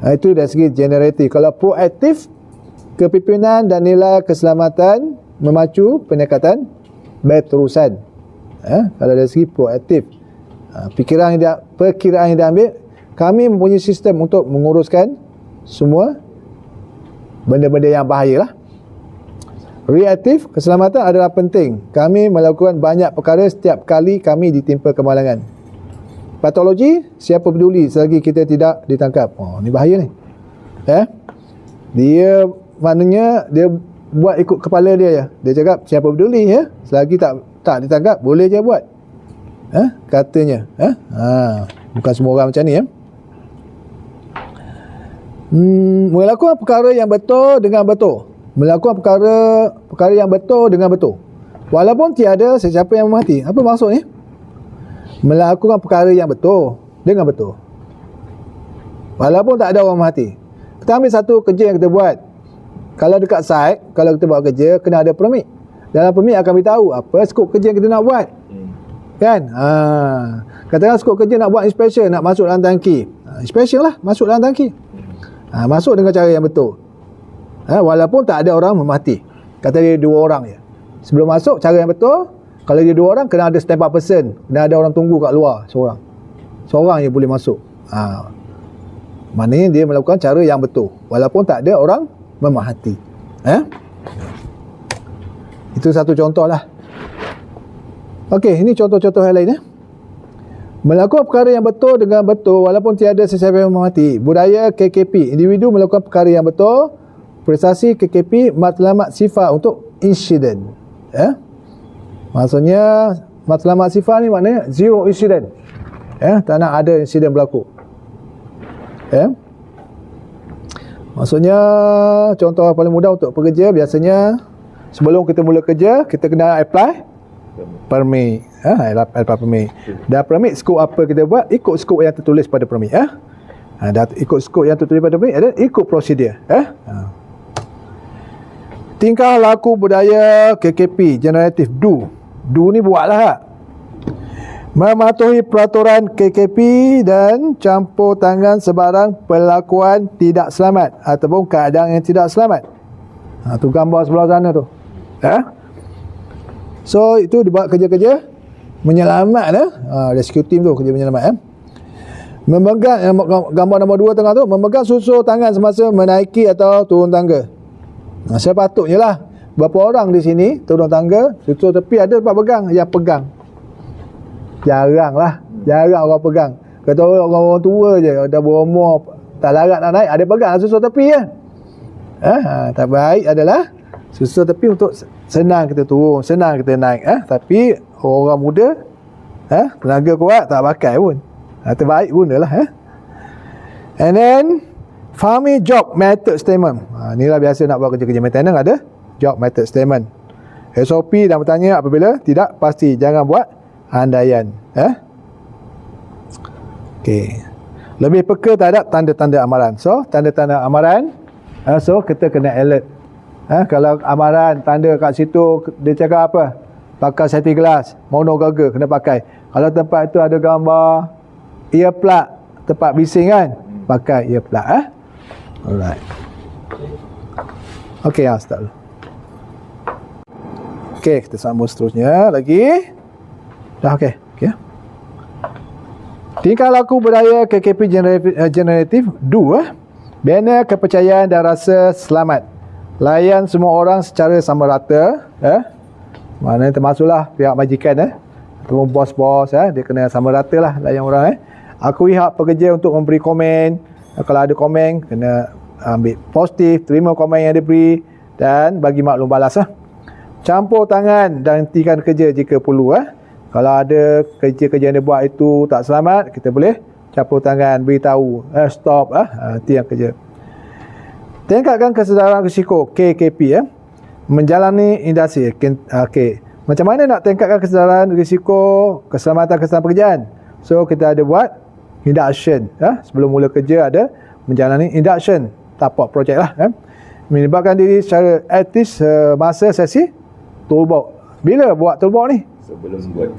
Itu dari segi generatif. Kalau proaktif, kepimpinan dan nilai keselamatan memacu peningkatan berterusan. Kalau dari segi proaktif, perkiraan yang diambil, kami mempunyai sistem untuk menguruskan semua benda-benda yang bahaya lah. Reaktif, keselamatan adalah penting. Kami melakukan banyak perkara setiap kali kami ditimpa kemalangan. Patologi, siapa peduli selagi kita tidak ditangkap. Ni bahaya ni. Dia maknanya dia buat ikut kepala dia je. Dia cakap siapa peduli selagi tak ditangkap boleh je buat. Katanya. Bukan semua orang macam ni melakukan perkara yang betul dengan betul. Melakukan perkara yang betul dengan betul. Walaupun tiada sesiapa yang memati. Apa maksud ni? Melakukan perkara yang betul dengan betul. Walaupun tak ada orang mati. Kita ambil satu kerja yang kita buat. Kalau dekat site, kalau kita buat kerja, kena ada permit. Dalam permit akan beritahu apa skop kerja yang kita nak buat. Kan? Katakan skop kerja nak buat inspection, nak masuk dalam tangki. Inspection lah, masuk dalam tangki. Masuk dengan cara yang betul. Walaupun tak ada orang memati. Kata dia 2 orang je. Sebelum masuk, cara yang betul, kalau dia 2 orang, kena ada stand up person. Kena ada orang tunggu kat luar, seorang. Seorang je boleh masuk. Maknanya dia melakukan cara yang betul. Walaupun tak ada orang memahati. Itu satu contoh lah. Okey, ini contoh-contoh yang lain. Melakukan perkara yang betul dengan betul walaupun tiada sesiapa yang menghormati. Budaya KKP, individu melakukan perkara yang betul. Prestasi KKP, matlamat sifat untuk insiden. Maksudnya matlamat sifat ni maknanya zero incident. Tak nak ada insiden berlaku. Maksudnya contoh paling mudah untuk pekerja, biasanya sebelum kita mula kerja, kita kena apply permit. Apply permit. Dah permit, skop apa kita buat, ikut skop yang tertulis pada permit. Dah ikut skop yang tertulis pada permit, dan ikut prosedur. Tingkah laku budaya KKP generatif do ni buatlah. Mematuhi peraturan KKP dan campur tangan sebarang perlakuan tidak selamat ataupun keadaan yang tidak selamat. Tu gambar sebelah sana tu. So itu dibuat kerja-kerja menyelamat. Rescue team tu kerja menyelamat. Memegang, gambar nombor 2 tengah tu, memegang susur tangan semasa menaiki atau turun tangga. Sepatutnya lah, berapa orang di sini turun tangga, susur tepi ada tempat pegang, yang pegang. Jarang orang pegang. Kata orang tua je, dah berumur, tak larat nak naik, ada pegang susur tepi je. Tak baik adalah susur tepi untuk senang kita turun, senang kita naik. Tapi orang muda, tenaga kuat tak pakai pun. Terbaik gunalah. And then fahami job method statement. Inilah biasa nak buat kerja-kerja maintenance, ada job method statement. SOP dan bertanya apabila tidak pasti, jangan buat andaian. Okey. Lebih peka terhadap tanda-tanda amaran. So tanda-tanda amaran, so kita kena alert. Kalau amaran tanda kat situ dia cakap apa, pakai safety glass, mono goggle kena pakai. Kalau tempat itu ada gambar earplug, tempat bising kan, pakai earplug. Alright. Okey, start dulu. Okey, kita sambung seterusnya lagi. Dah okey. Tingkah laku budaya KKP generatif do. Bina kepercayaan dan rasa selamat. Layan semua orang secara sama rata. Maknanya termasuklah pihak majikan. Ataupun bos-bos. Dia kena sama rata lah layan orang. Akui hak pekerja untuk memberi komen. Kalau ada komen, kena ambil positif, terima komen yang diberi dan bagi maklum balas. Campur tangan dan hentikan kerja jika perlu. Kalau ada kerja-kerja yang dia buat itu tak selamat, kita boleh campur tangan, beritahu, stop, henti yang kerja. Tingkatkan kesedaran risiko KKP. Menjalani industri. Okey. Macam mana nak tingkatkan kesedaran risiko keselamatan pekerjaan? So kita ada buat induction. Sebelum mula kerja ada menjalani induction, tapak projek lah. Melibatkan diri secara aktif semasa sesi toolbox. Bila buat toolbox ni?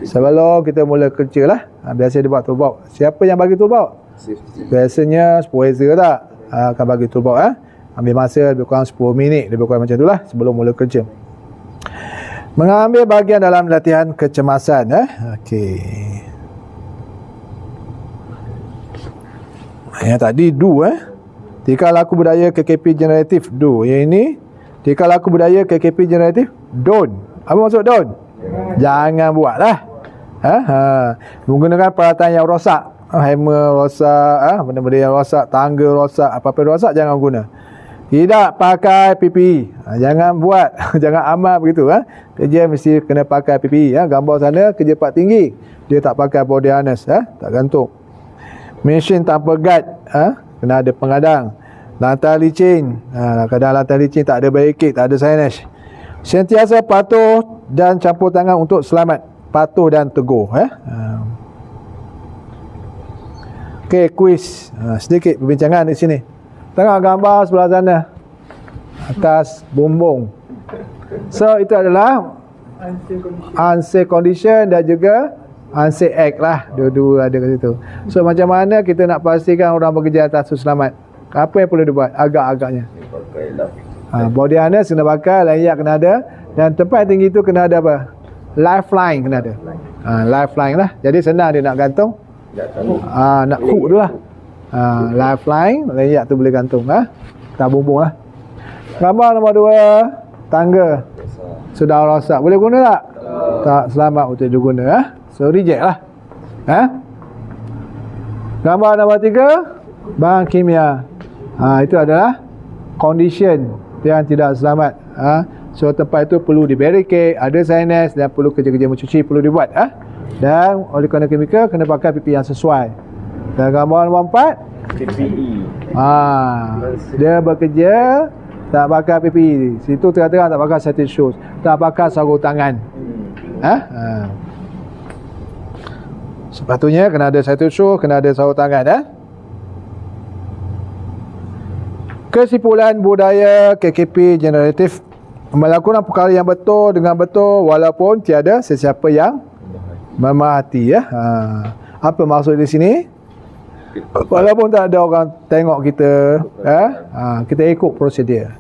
Sebelum kita mula kerja lah. Biasa dia buat toolbox. Siapa yang bagi toolbox? Biasanya supervisor tak akan bagi toolbox. Ambil masa lebih kurang 10 minit, lebih kurang macam tu lah sebelum mula kerja. Mengambil bahagian dalam latihan kecemasan. Okey. Yang tadi do. Tingkah laku budaya KKP generatif do. Yang ini tingkah laku budaya KKP generatif don't. Apa maksud don't? Jangan buat lah. Menggunakan peralatan yang rosak, hammer rosak, benda-benda yang rosak, tangga rosak, apa-apa rosak jangan guna. Tidak pakai PPE. Jangan buat, jangan amal begitu. Kerja mesti kena pakai PPE. Gambar sana kerja part tinggi, dia tak pakai body harness, tak gantung. Mesin tanpa guard, kena ada pengadang. Lantai licin, kadang lantai licin tak ada barricade, tak ada signage. Sentiasa patuh dan campur tangan untuk selamat. Patuh dan tegur. Okey, kuis. Sedikit perbincangan di sini. Tengok gambar sebelah sana, atas bumbung. So itu adalah unsafe condition dan juga unsafe act lah. Dua-dua ada kat situ. So macam mana kita nak pastikan orang bekerja atas selamat? Apa yang perlu dibuat? Agak-agaknya body harness kena pakai, layak kena ada, dan tempat tinggi tu kena ada apa? Lifeline kena ada. Lifeline lah. Jadi senang dia nak gantung. Nak hook tu lah. Lifeline, layak tu boleh gantung. Tak bumbung lah. Gambar nombor 2, tangga. Sudah rosak. Boleh guna tak? Tak selamat untuk diguna. So reject lah. Gambar nombor 3, bahan kimia. Itu adalah condition yang tidak selamat. So tempat itu perlu di barricade, ada sinus dan perlu kerja-kerja mencuci perlu dibuat. Dan oleh kerana kimia kena pakai PPE yang sesuai. Dan gambar nombor 4, PPE. dia bekerja tak pakai PPE. Situ terang-terang tak pakai safety shoes, tak pakai sarung tangan. Sepatutnya kena ada safety shoes, kena ada sarung tangan. Kesimpulan budaya KKP generatif melakukan perkara yang betul dengan betul walaupun tiada sesiapa yang memahati. Apa maksud di sini? Walaupun tak ada orang tengok kita, kita ikut prosedur.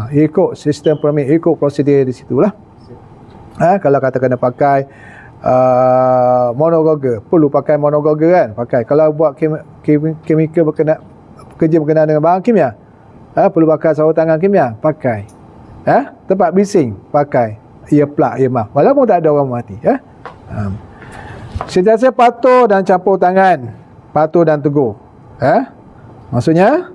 Ikut sistem permit, ikut prosedur di situlah. Kalau kata kena pakai monogoggle, perlu pakai monogoggle kan? Pakai. Kalau buat kimia kerja berkenaan dengan bahan kimia, perlu pakai sarung tangan kimia, pakai. Tempat bising, pakai. Earplug, earmuff. Walaupun tak ada orang mati. Sentiasa patuh dan campur tangan. Patuh dan tegur. Maksudnya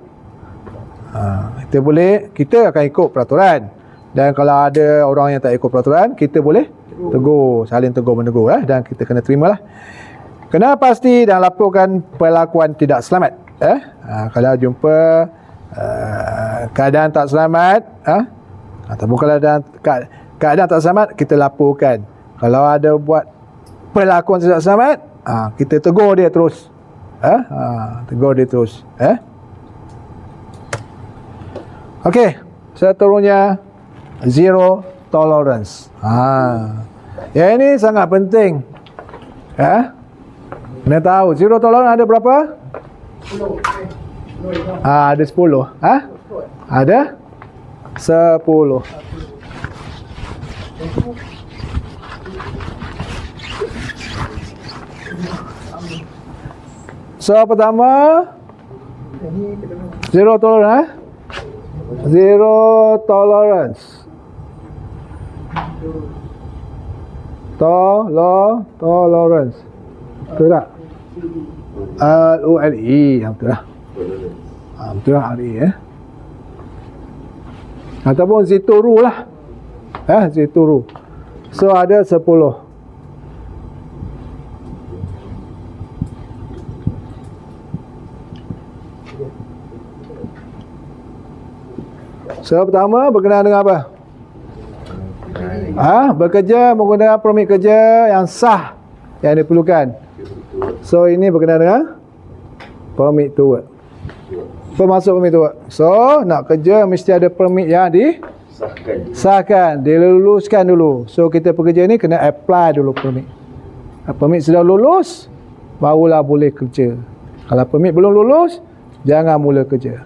kita akan ikut peraturan. Dan kalau ada orang yang tak ikut peraturan, kita boleh tegur, saling tegur menegur, dan kita kena terimalah. Kena pasti dan laporkan perlakuan tidak selamat. Kalau jumpa keadaan tak selamat, ataupun kalau keadaan tak selamat, kita laporkan. Kalau ada buat perlakuan tidak selamat, kita tegur dia terus. Tegur dia terus. Okey, seterusnya zero tolerance. Yang ini sangat penting. Kena tahu zero tolerance ada berapa? 10. Ada 10. Ada 10. So pertama, zero tolerance. Zero tolerance. Tolerance. Betul tak? LULE. Betul lah. Betul lah LULE. Ataupun Zitoru lah. Zitoru. So ada 10. So pertama berkenaan dengan apa? Bekerja menggunakan permit kerja yang sah yang diperlukan. So ini berkenaan dengan permit to work. Pemasuk permit to work. So nak kerja mesti ada permit yang disahkan, diluluskan dulu. So kita pekerja ni kena apply dulu permit. Permit sudah lulus, barulah boleh kerja. Kalau permit belum lulus, jangan mula kerja.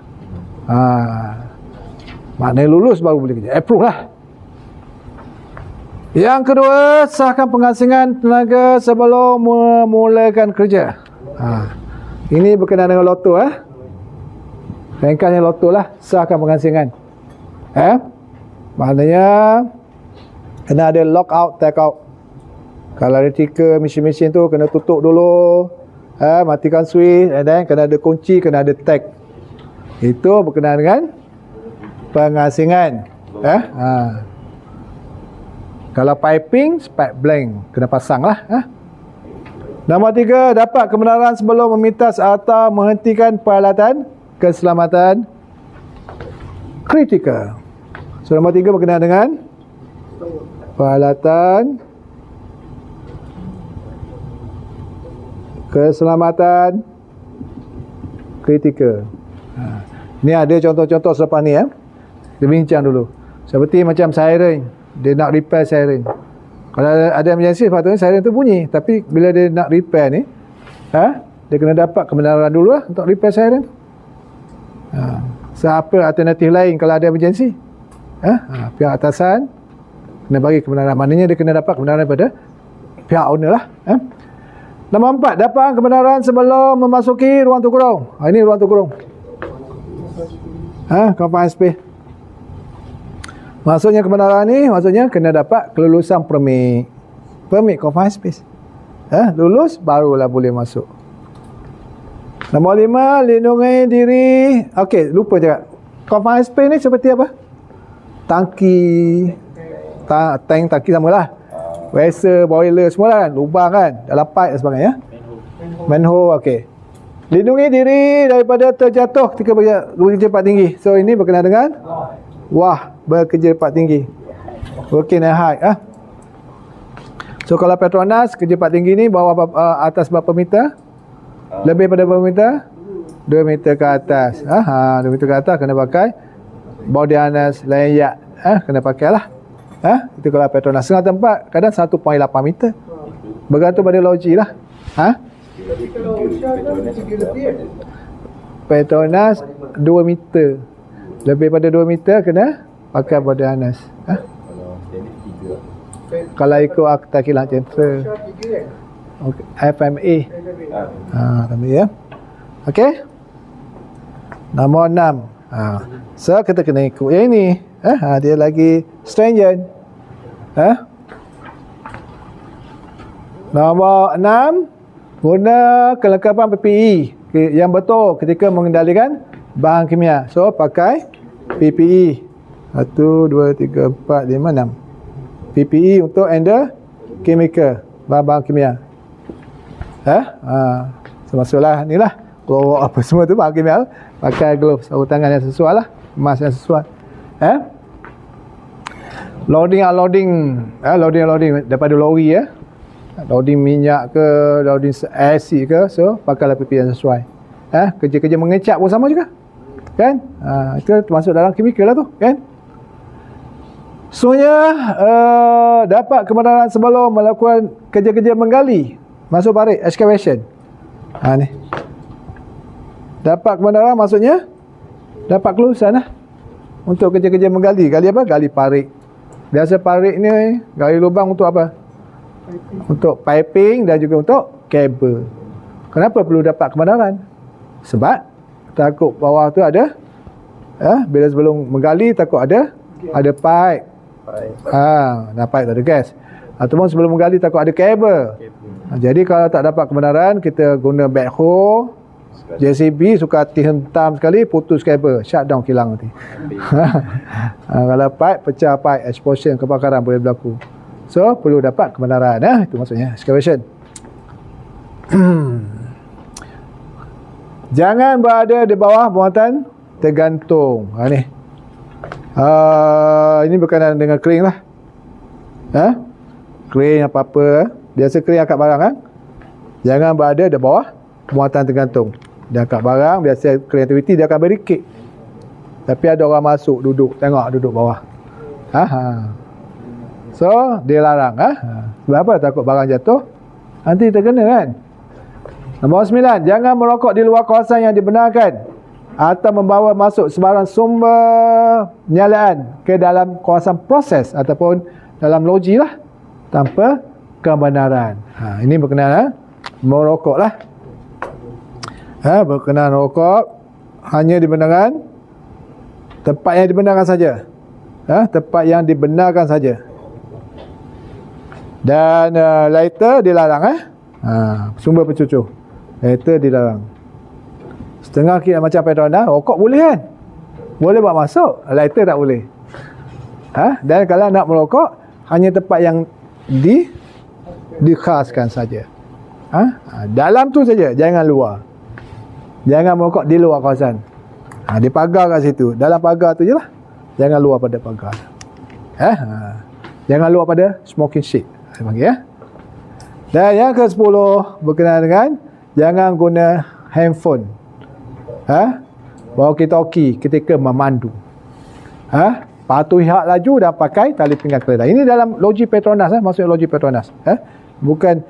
Maknanya lulus baru boleh kerja. Approve lah. Yang kedua, sahkan pengasingan tenaga sebelum memulakan kerja. Ini berkenaan dengan loto. Ringkasnya loto lah. Sahkan pengasingan. Maknanya kena ada lock out, take out. Kalau electrical mesin-mesin tu kena tutup dulu, matikan switch, and then kena ada kunci, kena ada tag. Itu berkenaan dengan pengasingan. Kalau piping, spike blank kena pasang lah. Nombor 3, dapat kebenaran sebelum memintas atau menghentikan peralatan keselamatan kritikal. So nombor 3 berkenaan dengan peralatan keselamatan kritikal. Ni ada contoh-contoh selepas ni. Dia bincang dulu. Seperti macam siren. Dia nak repair siren. Kalau ada emergency, sepatutnya siren tu bunyi. Tapi bila dia nak repair ni, dia kena dapat kebenaran dulu lah untuk repair siren. Siapa alternatif lain kalau ada emergency? Pihak atasan kena bagi kebenaran. Maknanya dia kena dapat kebenaran daripada pihak owner lah. Nombor 4, dapat kebenaran sebelum memasuki ruang terkurung. Ini ruang terkurung. Confined space. Maksudnya kebenaran ni, maksudnya kena dapat kelulusan permit confined space. Lulus barulah boleh masuk. Nombor 5, lindungi diri. Okey, lupa cakap. Confined space ni seperti apa? Tangki, tank tangki samalah. Vessel, boiler semua kan, lubang kan, dalam pipe dan sebagainya. Manhole, okey. Lindungi diri daripada terjatuh ketika bekerja tempat tinggi. So ini berkenaan dengan bekerja tempat tinggi. Working at height. So kalau Petronas kerja tempat tinggi ni bawah atas berapa meter? Lebih pada berapa meter? 2 meter ke atas. 2 meter ke atas kena pakai body harness, layak. Kena pakai lah. Itu kalau Petronas. Setengah tempat kadang 1.8 meter. Bergantung pada logi lah. Tapi kalau Osha kan 3 lebih Petronas 2 meter. Lebih pada 2 meter kena pakai body harness. Kalau standard 3. Kalau ikut Akta Kilang Central. Osha 3 kan? Okay. FMA. Tambah ya. Okey. Nombor 6. So kita kena ikut yang ini. Dia lagi stringent. Nombor 6, guna kelengkapan PPE yang betul ketika mengendalikan bahan kimia. So pakai PPE. 1 2 3 4 5 6. PPE untuk handle chemical, bahan-bahan kimia. Termasuklah ni lah, glove apa semua tu bahan kimia. Pakai glove, sarung tangan yang sesuai lah, mask yang sesuai. Loading unloading daripada lori loading minyak ke, loading air ke, so pakailah PPE yang sesuai. Kerja-kerja mengecap pun sama juga kan. Itu termasuk dalam kimikal lah tu kan. Semuanya dapat kebenaran sebelum melakukan kerja-kerja menggali, masuk parit, excavation. Ni dapat kebenaran maksudnya dapat kelulusan lah untuk kerja-kerja menggali. Gali apa? Gali parit. Biasa parit ni gali lubang untuk apa? Untuk piping dan juga untuk kabel. Kenapa perlu dapat kebenaran? Sebab takut bawah tu ada bila sebelum menggali takut ada pipe. Pipe tak ada gas. Ataupun sebelum menggali takut ada kabel. Jadi kalau tak dapat kebenaran, kita guna backhoe, JCB suka hati hentam sekali, putus kabel, shutdown kilang nanti. Kalau pipe, pecah pipe, explosion, kebakaran boleh berlaku. So perlu dapat kebenaran. Itu maksudnya excavation. Jangan berada di bawah muatan tergantung. Ni ini berkenaan dengan crane lah. Crane apa-apa. Biasa crane angkat barang jangan berada di bawah muatan tergantung. Dia angkat barang, biasa crane activity dia akan barricade. Tapi ada orang masuk, duduk bawah. So dia larang. Sebab apa? Takut barang jatuh, nanti terkena kan. Nombor 9, jangan merokok di luar kawasan yang dibenarkan atau membawa masuk sebarang sumber penyalaan ke dalam kawasan proses ataupun dalam loji lah tanpa kebenaran. Ini berkenaan merokok lah. Berkenaan rokok hanya dibenarkan tempat yang dibenarkan saja. Tempat yang dibenarkan saja. Dan lighter dilarang. Sumber pencucur lighter dilarang. Setengah kira macam Petronas, rokok boleh kan, boleh buat masuk, lighter tak boleh. Dan kalau nak merokok hanya tempat yang dikhaskan saja. Dalam tu saja, jangan luar. Jangan merokok di luar kawasan. Di pagar kat situ, dalam pagar tu je lah. Jangan luar pada pagar. Jangan luar pada smoking shade, saya panggil. Dan yang ke-10 berkenaan dengan jangan guna handphone, walkie-talkie ketika memandu. Patuhi hak laju dan pakai tali pinggang kereta. Ini dalam loji Petronas, maksudnya loji Petronas. Bukan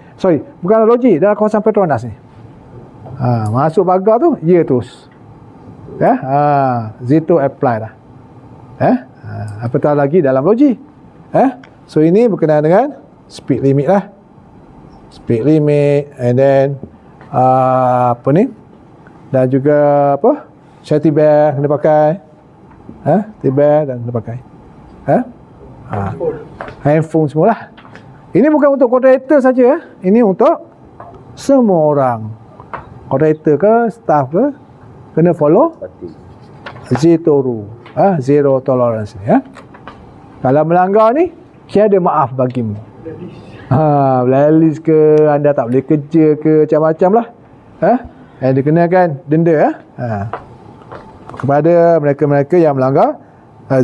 loji, dalam kawasan Petronas ni. Masuk pagar tu, terus. Zito apply lah. Apatah lagi dalam loji. So ini berkenaan dengan speed limit lah. Speed limit, and then dan juga safety belt kena pakai. Safety belt dan kena pakai. Handphone semualah. Ini bukan untuk kontraktor saja, ini untuk semua orang. Kontraktor ke, staff ke, kena follow Pasti. Zero, zero tolerance ya. Kalau melanggar ni, tiada maaf bagimu. Blacklist ke, anda tak boleh kerja ke, macam-macam lah. Yang dikenakan denda kepada mereka-mereka yang melanggar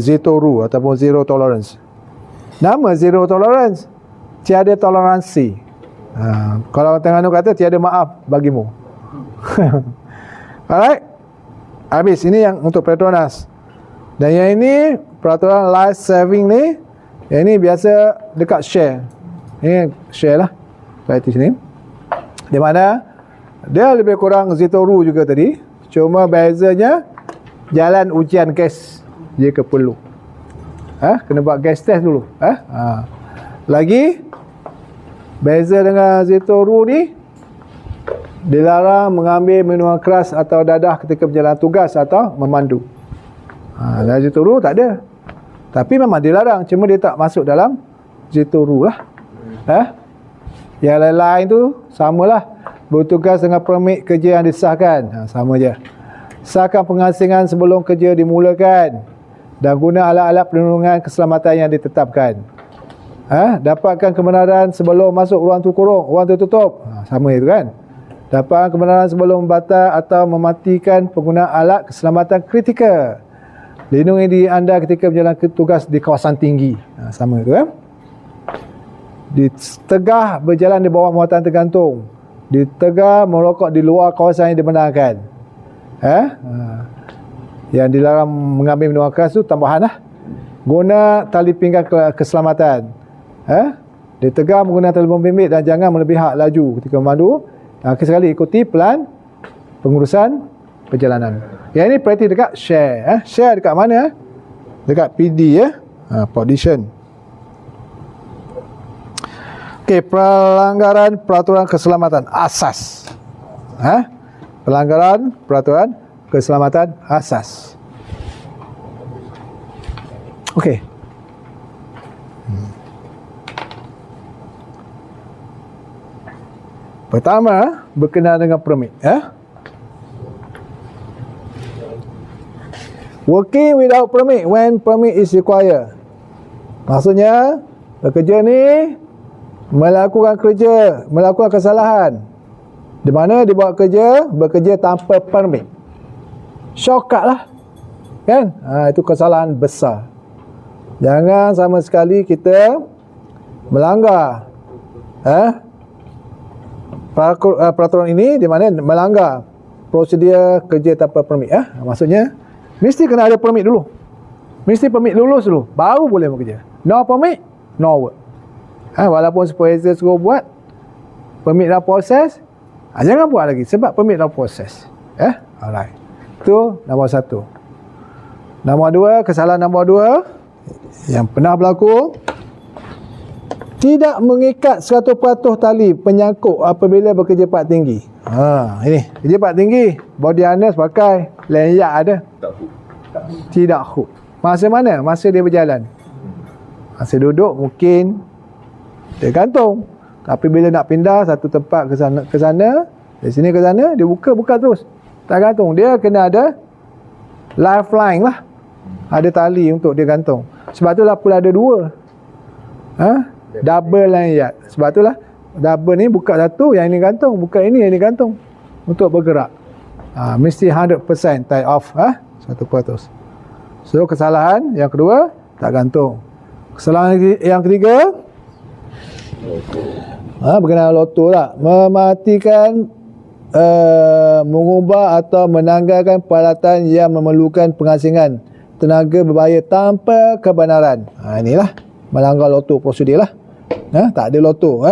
zero ataupun zero tolerance. Nama zero tolerance, tiada toleransi. Kalau orang Terengganu kata tiada maaf bagimu. Alright. Habis, ini yang untuk Petronas. Dan yang ini peraturan life saving ni, yang ini biasa dekat share. Ini share lah seperti sini. Di mana dia lebih kurang Zitoru juga tadi, cuma bezanya jalan ujian gas jika perlu. Kena buat gas test dulu. Lagi beza dengan Zitoru ni, dilarang mengambil minuman keras atau dadah ketika berjalan tugas atau memandu. Dan Zitoru tak ada. Tapi memang dilarang, cuma dia tak masuk dalam Zitoru lah. Yang lain-lain tu samalah. Bertugas dengan permit kerja yang disahkan, sama je. Sahkan pengasingan sebelum kerja dimulakan dan guna alat-alat perlindungan keselamatan yang ditetapkan. Dapatkan kebenaran sebelum masuk ruang tertutup. Sama itu kan. Dapatkan kebenaran sebelum membatal atau mematikan penggunaan alat keselamatan kritikal. Lindungi diri anda ketika berjalan tugas di kawasan tinggi. Sama itu kan. Ditegah berjalan di bawah muatan tergantung. Ditegah merokok di luar kawasan yang dibenarkan. Yang dilarang mengambil minuman keras tu tambahan lah. Guna tali pinggang keselamatan. Ditegah menggunakan telefon bimbit dan jangan melebihi laju ketika memandu. Akhir sekali ikuti pelan pengurusan perjalanan. Yang ini praktis dekat share. Share dekat mana? Dekat PD Position. Okey, pelanggaran peraturan keselamatan asas. Pelanggaran peraturan keselamatan asas. Okey. Pertama, berkenaan dengan permit. Working without permit when permit is required. Maksudnya, pekerja ni melakukan kesalahan di mana dia buat bekerja tanpa permit. Shortcut lah. Kan? Itu kesalahan besar. Jangan sama sekali kita melanggar peraturan ini, di mana melanggar prosedur kerja tanpa permit. Maksudnya mesti kena ada permit dulu. Mesti permit lulus dulu, baru boleh bekerja. No permit, no work. Walaupun supervisor suruh buat, permit dalam proses, jangan buat lagi sebab permit dalam proses. Alright. Itu nombor satu. Kesalahan nombor dua yang pernah berlaku, tidak mengikat 100% tali penyangkut apabila bekerja part tinggi. Ini kerja part tinggi, body harness pakai, lanyard ada. Tidak hook. Masa mana? Masa dia berjalan. Masa duduk mungkin dia gantung. Tapi bila nak pindah satu tempat ke sana, dari sini ke sana, dia buka terus. Tak gantung. Dia kena ada lifeline lah. Ada tali untuk dia gantung. Sebab itulah pula ada dua. Double lanyard. Sebab itulah double ni buka satu, yang ini gantung. Buka ini, yang ini gantung. Untuk bergerak. Mesti 100% tie off. 100%. So kesalahan yang kedua, tak gantung. Kesalahan yang ketiga, berkenaan loto lah. Mematikan, mengubah atau menanggalkan peralatan yang memerlukan pengasingan tenaga berbahaya tanpa kebenaran. Inilah melanggar loto prosedur lah. Tak ada loto.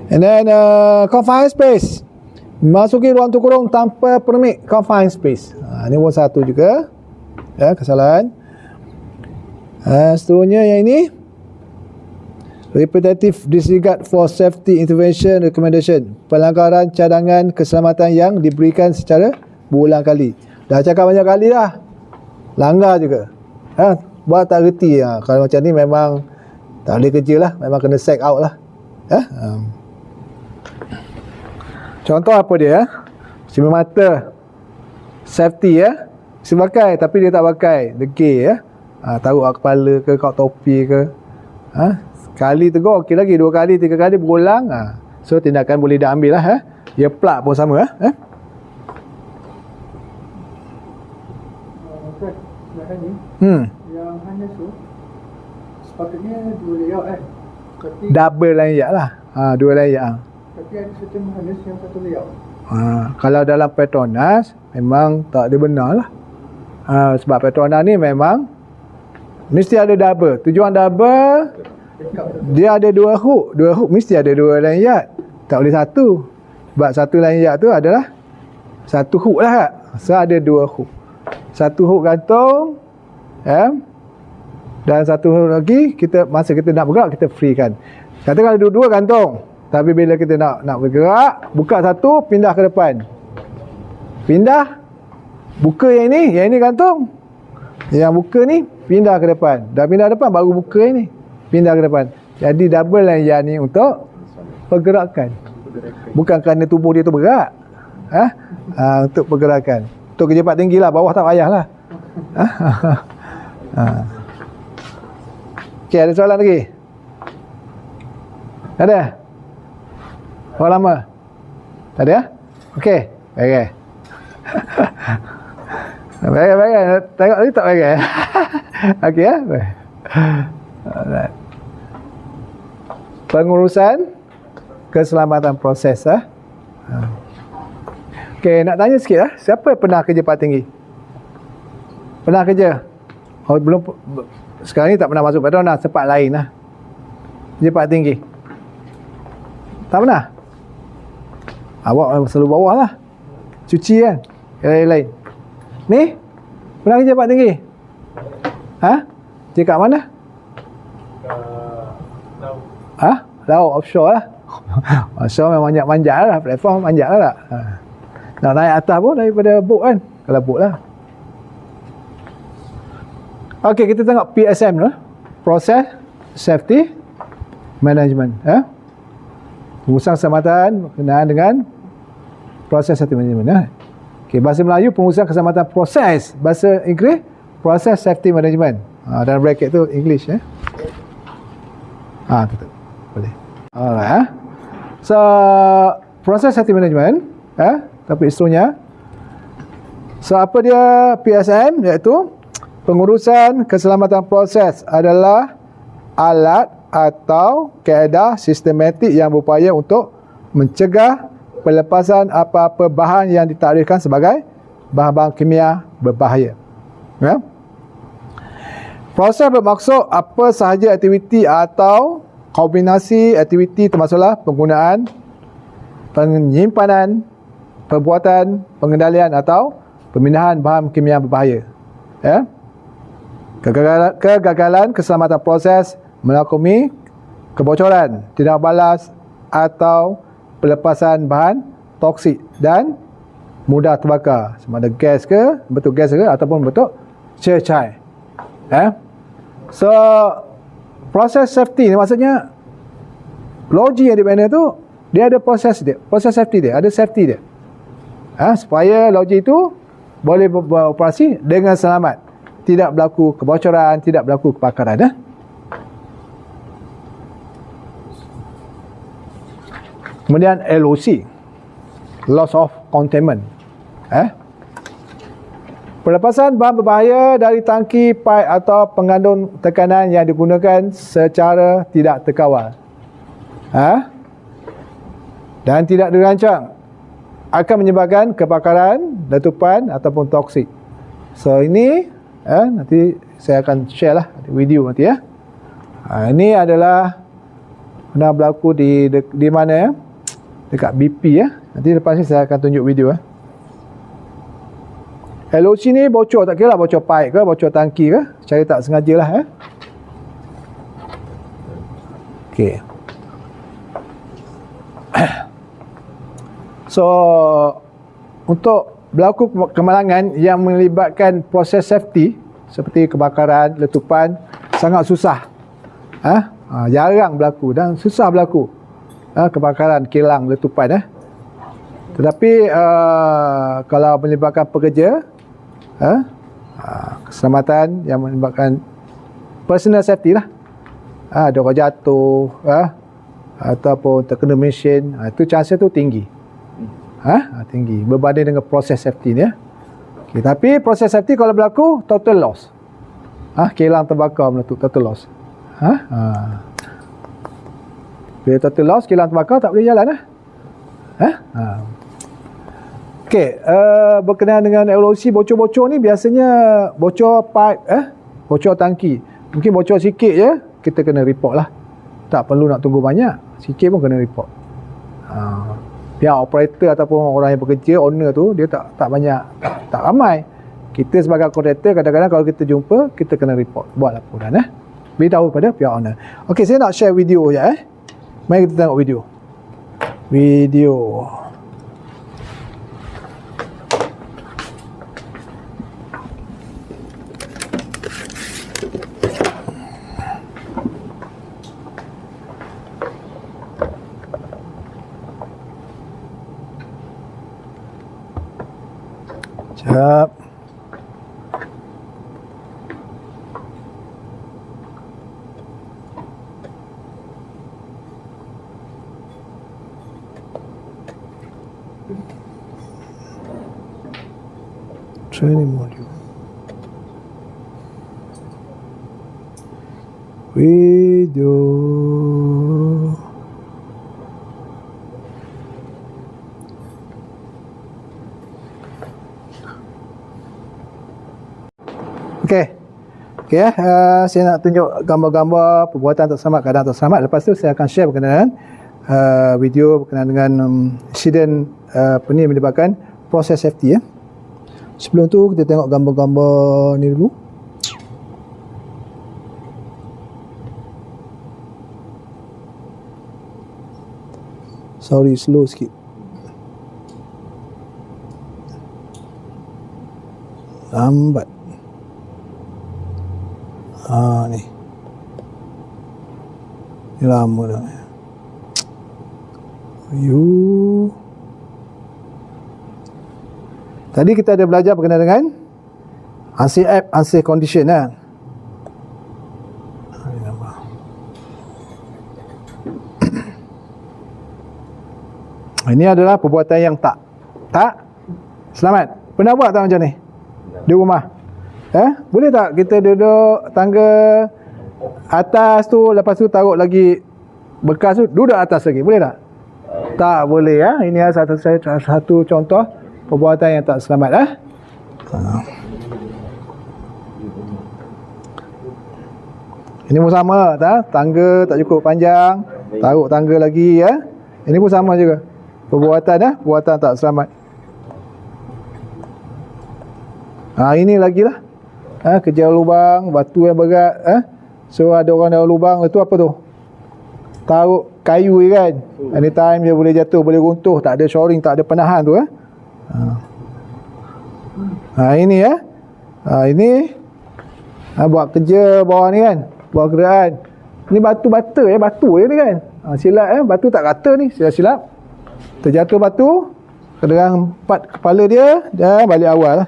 And then confined space, masuki ruang terkurung tanpa permit. Confined space, ini pun satu juga kesalahan. Seterusnya yang ini, repetitive disregard for safety intervention recommendation, pelanggaran cadangan keselamatan yang diberikan secara berulang kali. Dah cakap banyak kali dah, langgar juga. buat tak reti. Kalau macam ni memang tak boleh kerja lah, memang kena sack out lah. Contoh apa dia? Cermin mata, safety mesti pakai, tapi dia tak pakai, degil taruh kat kepala ke, kat topi ke. Sekali tegur okey lagi, 2 kali 3 kali berulang, so tindakan boleh dah ambil lah. Dia plug pun sama. Kan, sebenarnya ni yang harness tu sepatutnya 2 layout kan. Tapi Double layak lah. 2 layak. tapi ada certain harness yang 1 layout. Kalau dalam Petronas memang tak ada benar lah. Sebab Petronas ni memang mesti ada double. Tujuan double, Backup tu. dia ada 2 hook. 2 hook mesti ada 2 lanyard. Tak boleh 1. Sebab 1 lanyard tu adalah 1 hook lah. So ada 2 hook. 1 hook gantung, dan 1 hook lagi masa kita nak bergerak kita free kan. Katakan ada 2 gantung, tapi bila kita nak bergerak, buka 1, pindah ke depan. Pindah, buka yang ini gantung. Yang buka ni pindah ke depan. Dah pindah depan baru buka yang ni, pindah ke depan. Jadi double lanyard ni untuk pergerakan. Bukan kerana tubuh dia tu bergerak. Untuk pergerakan. Untuk kerja cepat tinggi lah, bawah tak payahlah. Okey, ada soalan lagi? Ada? Berapa lama? Tak ada? Okey, baik. Baik. Tengok tadi tak baik. Okey baik. Alright. Pengurusan keselamatan proses Okey, nak tanya sikit siapa pernah kerja part tinggi? Pernah kerja? Belum, sekarang ni tak pernah masuk Petronas, tempat lain lah. Kerja part tinggi. Tak pernah? Awak selalu bawah lah. Cuci kan? Lain-lain. Ni? Pernah kerja part tinggi? Kerja kat mana? Laut, offshore lah. Offshore memang manjat lah. Platform manjat lah tak? Nak naik atas pun daripada boat kan. Kalau boat lah. Okey, kita tengok PSM lah. Process Safety Management. Pengurusan keselamatan berkenaan dengan Proses Safety Management. Okey, bahasa Melayu pengurusan keselamatan proses. Bahasa Inggeris Process Safety Management. Dalam bracket tu English tutup. Boleh. Alright. So, Process Safety Management topik instrunya. So apa dia PSM, iaitu pengurusan keselamatan proses adalah alat atau kaedah sistematik yang berupaya untuk mencegah pelepasan apa-apa bahan yang ditakdirkan sebagai bahan-bahan kimia berbahaya. Proses bermaksud apa sahaja aktiviti atau kombinasi aktiviti termasuklah penggunaan, penyimpanan, perbuatan, pengendalian atau pemindahan bahan kimia berbahaya. Kegagalan keselamatan proses melakoni kebocoran, tidak balas atau pelepasan bahan toksik dan mudah terbakar, sama ada gas ke, bentuk gas ke ataupun bentuk cecair. So proses safety ni maksudnya logi yang dibina tu dia ada proses dia, proses safety dia, ada safety dia. Supaya logi itu boleh beroperasi dengan selamat, tidak berlaku kebocoran, tidak berlaku kebakaran. Kemudian LOC, Loss of Containment. Pelepasan bahan berbahaya dari tangki, paip atau pengandung tekanan yang digunakan secara tidak terkawal dan tidak dirancang akan menyebabkan kebakaran, letupan ataupun toksik. So ini nanti saya akan share lah video nanti ini adalah pernah berlaku di mana dekat BP nanti lepas ni saya akan tunjuk video LOC ni bocor, tak kira lah bocor pipe ke, bocor tangki ke, secara tak sengaja lah Okay. So untuk berlaku kemalangan yang melibatkan proses safety seperti kebakaran, letupan, sangat susah. Jarang berlaku dan susah berlaku. Kebakaran, kilang, letupan. Tetapi kalau melibatkan pekerja, keselamatan yang melibatkan personal safety lah, ada orang jatuh, ataupun terkena mesin, itu chance tu tinggi. Tinggi berbanding dengan proses safety ni. Okay, tapi proses safety kalau berlaku total loss, kilang terbakar meletup, total loss. Bila total loss, kilang terbakar, tak boleh jalan. Okey, berkenaan dengan erosi, bocor-bocor ni biasanya bocor pipe, bocor tangki. Mungkin bocor sikit je, kita kena report lah. Tak perlu nak tunggu banyak, sikit pun kena report. Pihak operator ataupun orang yang bekerja, owner tu, dia tak banyak, tak ramai. Kita sebagai kontraktor, kadang-kadang kalau kita jumpa, kita kena report, buat laporan. Beritahu pada pihak owner. Okey, saya nak share video je. Mari kita tengok video. Sekejap. Training module. Video. Okey, saya nak tunjuk gambar-gambar perbuatan tak selamat, keadaan tak selamat. Lepas tu saya akan share berkenaan video berkenaan dengan insiden melibatkan proses safety. Sebelum tu kita tengok gambar-gambar ni dulu. Sorry, slow sikit. Lambat. Ni. Ni lama dah. Tadi kita ada belajar berkenaan dengan unsafe app, unsafe condition . Ini adalah perbuatan yang tak selamat. Pernah buat tak macam ni di rumah? Boleh tak kita duduk tangga atas tu, lepas tu taruh lagi bekas tu, duduk atas lagi? Boleh tak? Tak boleh. Ini satu contoh perbuatan yang tak selamat. Ini pun sama, tangga tak cukup panjang, taruh tangga lagi. Ini pun sama juga perbuatan perbuatan tak selamat. Ini lagi lah, kejar lubang, batu yang berat. So ada orang dalam lubang, itu apa tu? Taruh kayu kan, anytime dia boleh jatuh, boleh runtuh, tak ada shoring, tak ada penahan tu. Ini ini buat kerja bawah ni kan, buat kerjaan. Ni batu bata batu je ni kan. Silap batu tak rata ni, silap. Terjatuh batu, kederang empat kepala dia, dan balik awal.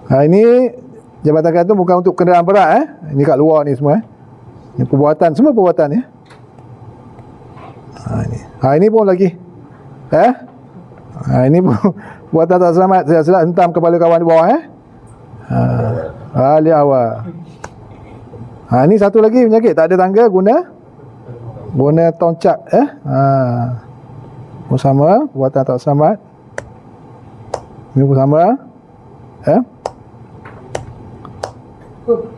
Ini jabatan kantor bukan untuk kenderaan berat. Ini kat luar ni semua. Ini perbuatan, semua perbuatan ya. Ini pun lagi. Ini pun perbuatan tak selamat. Silap hentam kepala kawan di bawah. Balik awal. Ini satu lagi penyakit, tak ada tangga, guna toncak. Pun sama, perbuatan tak selamat. Ini pun sama.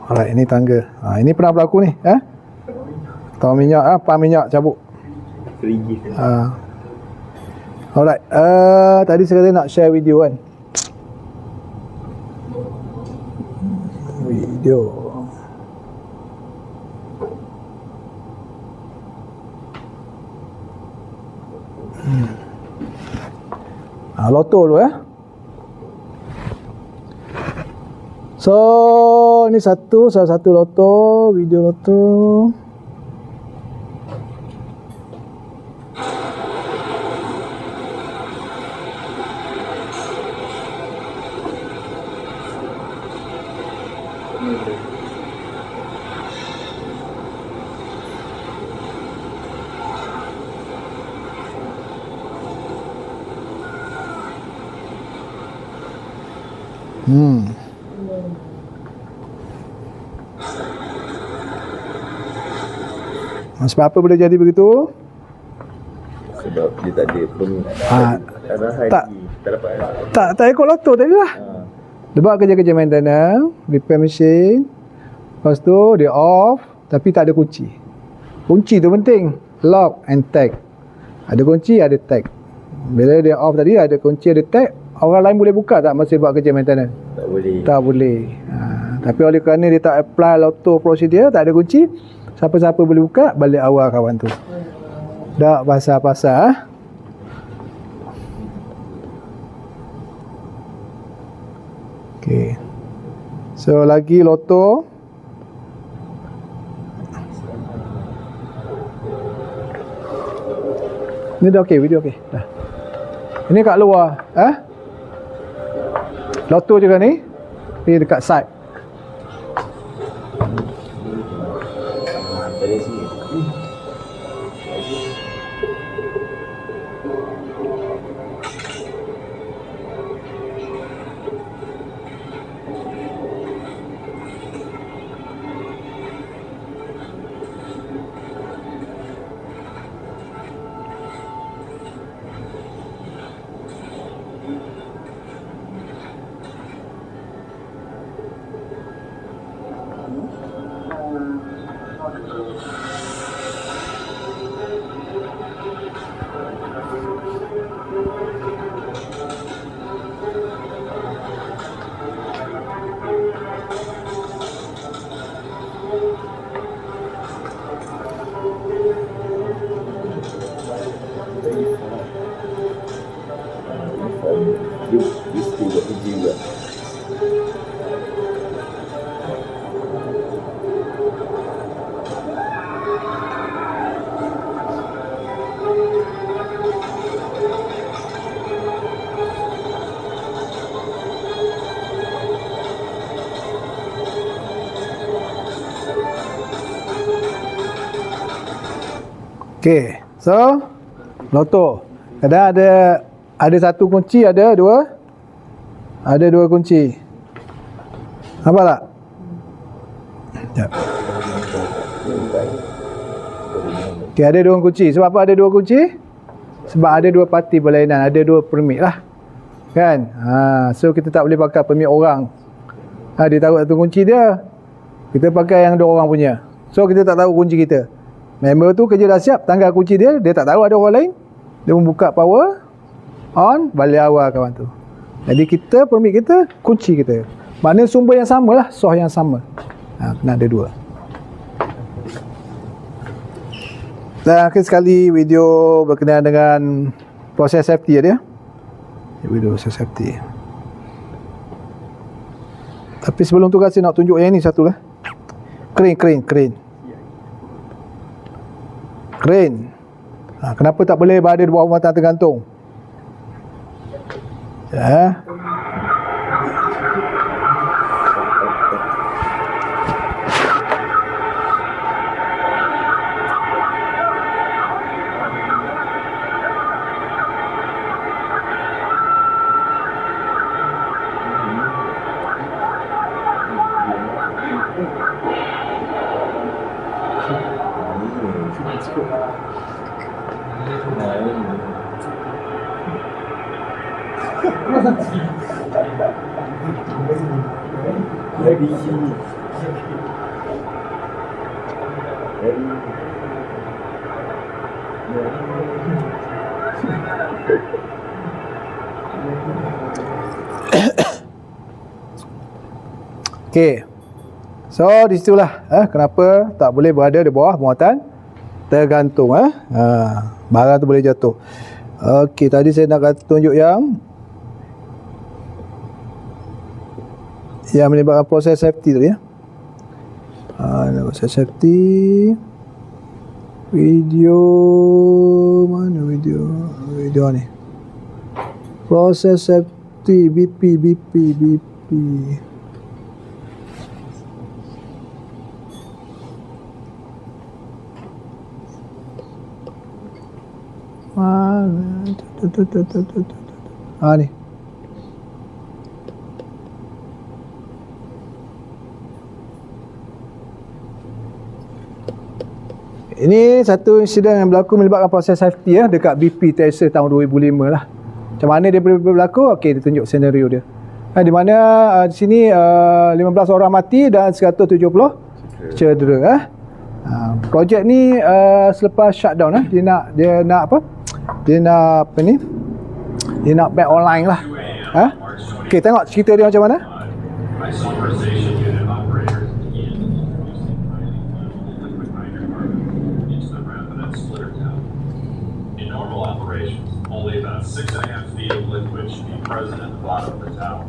Alright, ini tangga. Ini pernah berlaku ni. Tahu minyak, pam minyak cabut. Alright, tadi saya kata nak share video kan. Video. Loto dulu So, ni salah satu loto, video loto. Sebab apa boleh jadi begitu? Sebab dia tak ada arahan tak. lagi. Tak dapat arahan. Tak ikut loto tadi lah. Dia buat kerja-kerja maintenance, repair mesin. Lepas tu dia off, tapi tak ada kunci. Kunci tu penting. Lock and tag. Ada kunci, ada tag. Bila dia off tadi, ada kunci, ada tag. Orang lain boleh buka tak masa buat kerja maintenance? Tak boleh. Tak boleh. Tapi oleh kerana dia tak apply loto procedure, tak ada kunci, siapa-siapa boleh buka, balik awal kawan tu. Tak pasal-pasal. Okay. So lagi loto. Ni dah okey, video okey. Dah. Ini kat luar, loto juga ni. Ni dekat side. Dari sini. Dia still buat kerja juga. Okay, so loto. Kadang ada satu kunci, ada dua kunci. Nampak tak? Sekejap. Okay, ada dua kunci. Sebab apa ada dua kunci? Sebab ada dua parti berlainan, ada dua permit lah. Kan? So kita tak boleh pakai permit orang. Dia taruh satu kunci dia, kita pakai yang dua orang punya. So kita tak tahu kunci kita. Member tu kerja dah siap, tanggal kunci dia tak tahu ada orang lain. Dia membuka power on, balik awal kawan tu. Jadi kita, permit kita, kunci kita. Maknanya sumber yang sama lah, source yang sama. Kena ada dua. Dan akhir sekali video berkenaan dengan proses safety dia. Video proses safety. Tapi sebelum tu saya nak tunjuk yang ni satu lah. Crane. Kenapa tak boleh berada di bawah muatan tergantung? Dari sini. Okey. So di situlah kenapa tak boleh berada di bawah muatan tergantung. Barang tu boleh jatuh. Okey, tadi saya nak tunjuk yang yang menyebabkan proses safety tu ya. Proses safety. Video mana video ni? Proses safety BP. Ni. Ini satu insiden yang berlaku melibatkan proses safety ya, dekat BP Tracer tahun 2005 lah. Macam mana dia berlaku? Okey, dia tunjuk senario dia. Di mana di sini 15 orang mati dan 170 cedera. Projek ni selepas shutdown dia nak apa? Dia nak back online lah. Okey, tengok cerita dia macam mana. Only about 6.5 feet of liquid should be present at the bottom of the tower.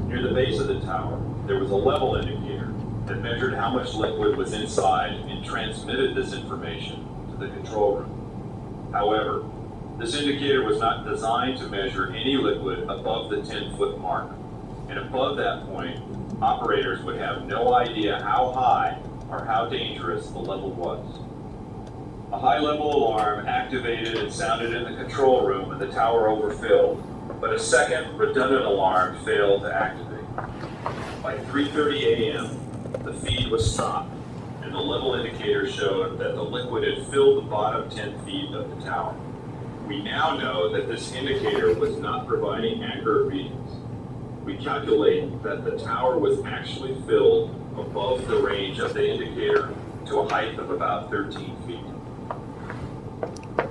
Near the base of the tower, there was a level indicator that measured how much liquid was inside and transmitted this information to the control room. However, this indicator was not designed to measure any liquid above the 10-foot mark. And above that point, operators would have no idea how high or how dangerous the level was. A high-level alarm activated and sounded in the control room and the tower overfilled, but a second redundant alarm failed to activate. By 3:30 a.m., the feed was stopped, and the level indicator showed that the liquid had filled the bottom 10 feet of the tower. We now know that this indicator was not providing accurate readings. We calculate that the tower was actually filled above the range of the indicator to a height of about 13 feet.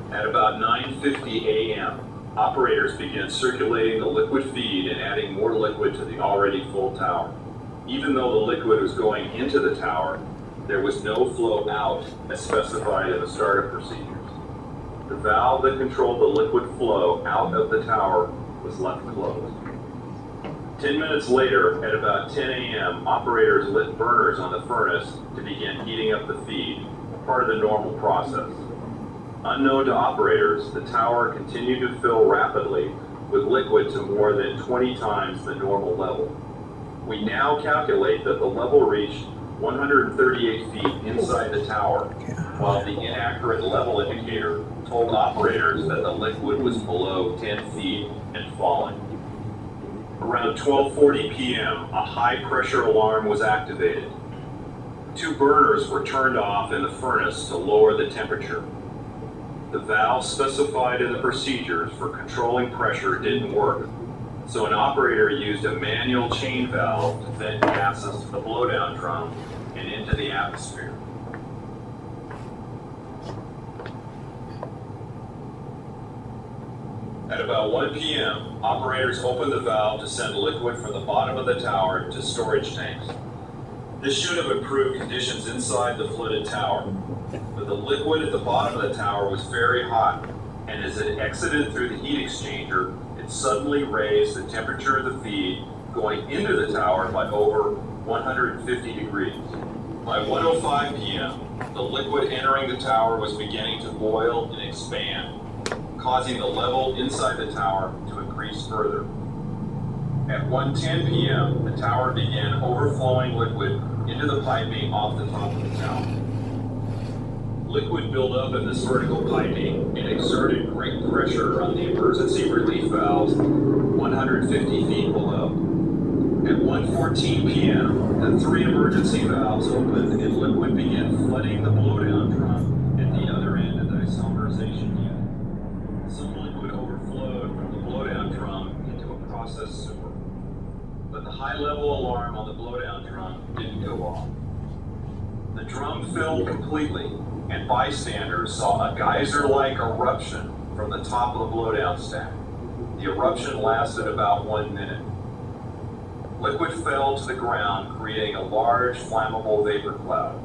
At about 9:50 a.m., operators began circulating the liquid feed and adding more liquid to the already full tower. Even though the liquid was going into the tower, there was no flow out as specified in the startup procedures. The valve that controlled the liquid flow out of the tower was left closed. 10 minutes later, at about 10 a.m., operators lit burners on the furnace to begin heating up the feed, part of the normal process. Unknown to operators, the tower continued to fill rapidly with liquid to more than 20 times the normal level. We now calculate that the level reached 138 feet inside the tower, while the inaccurate level indicator told operators that the liquid was below 10 feet and falling. Around 12:40 p.m., a high-pressure alarm was activated. 2 burners were turned off in the furnace to lower the temperature. The valve specified in the procedures for controlling pressure didn't work, so an operator used a manual chain valve to vent gases to the blowdown drum and into the atmosphere. At about 1 p.m., operators opened the valve to send liquid from the bottom of the tower to storage tanks. This should have improved conditions inside the flooded tower, but the liquid at the bottom of the tower was very hot, and as it exited through the heat exchanger, it suddenly raised the temperature of the feed going into the tower by over 150 degrees. By 1:05 p.m., the liquid entering the tower was beginning to boil and expand, causing the level inside the tower to increase further. At 1:10 p.m., the tower began overflowing liquid into the piping off the top of the tower. Liquid built up in this vertical piping and exerted great pressure on the emergency relief valves 150 feet below. At 1:14 p.m., the 3 emergency valves opened and liquid began flooding the blowdown drum at the other end of the isomerization unit. Some liquid overflowed from the blowdown drum into a process sewer, but the high-level alarm on the blowdown drum didn't go off. The drum filled completely, and bystanders saw a geyser-like eruption from the top of the blowdown stack. The eruption lasted about 1 minute. Liquid fell to the ground, creating a large flammable vapor cloud.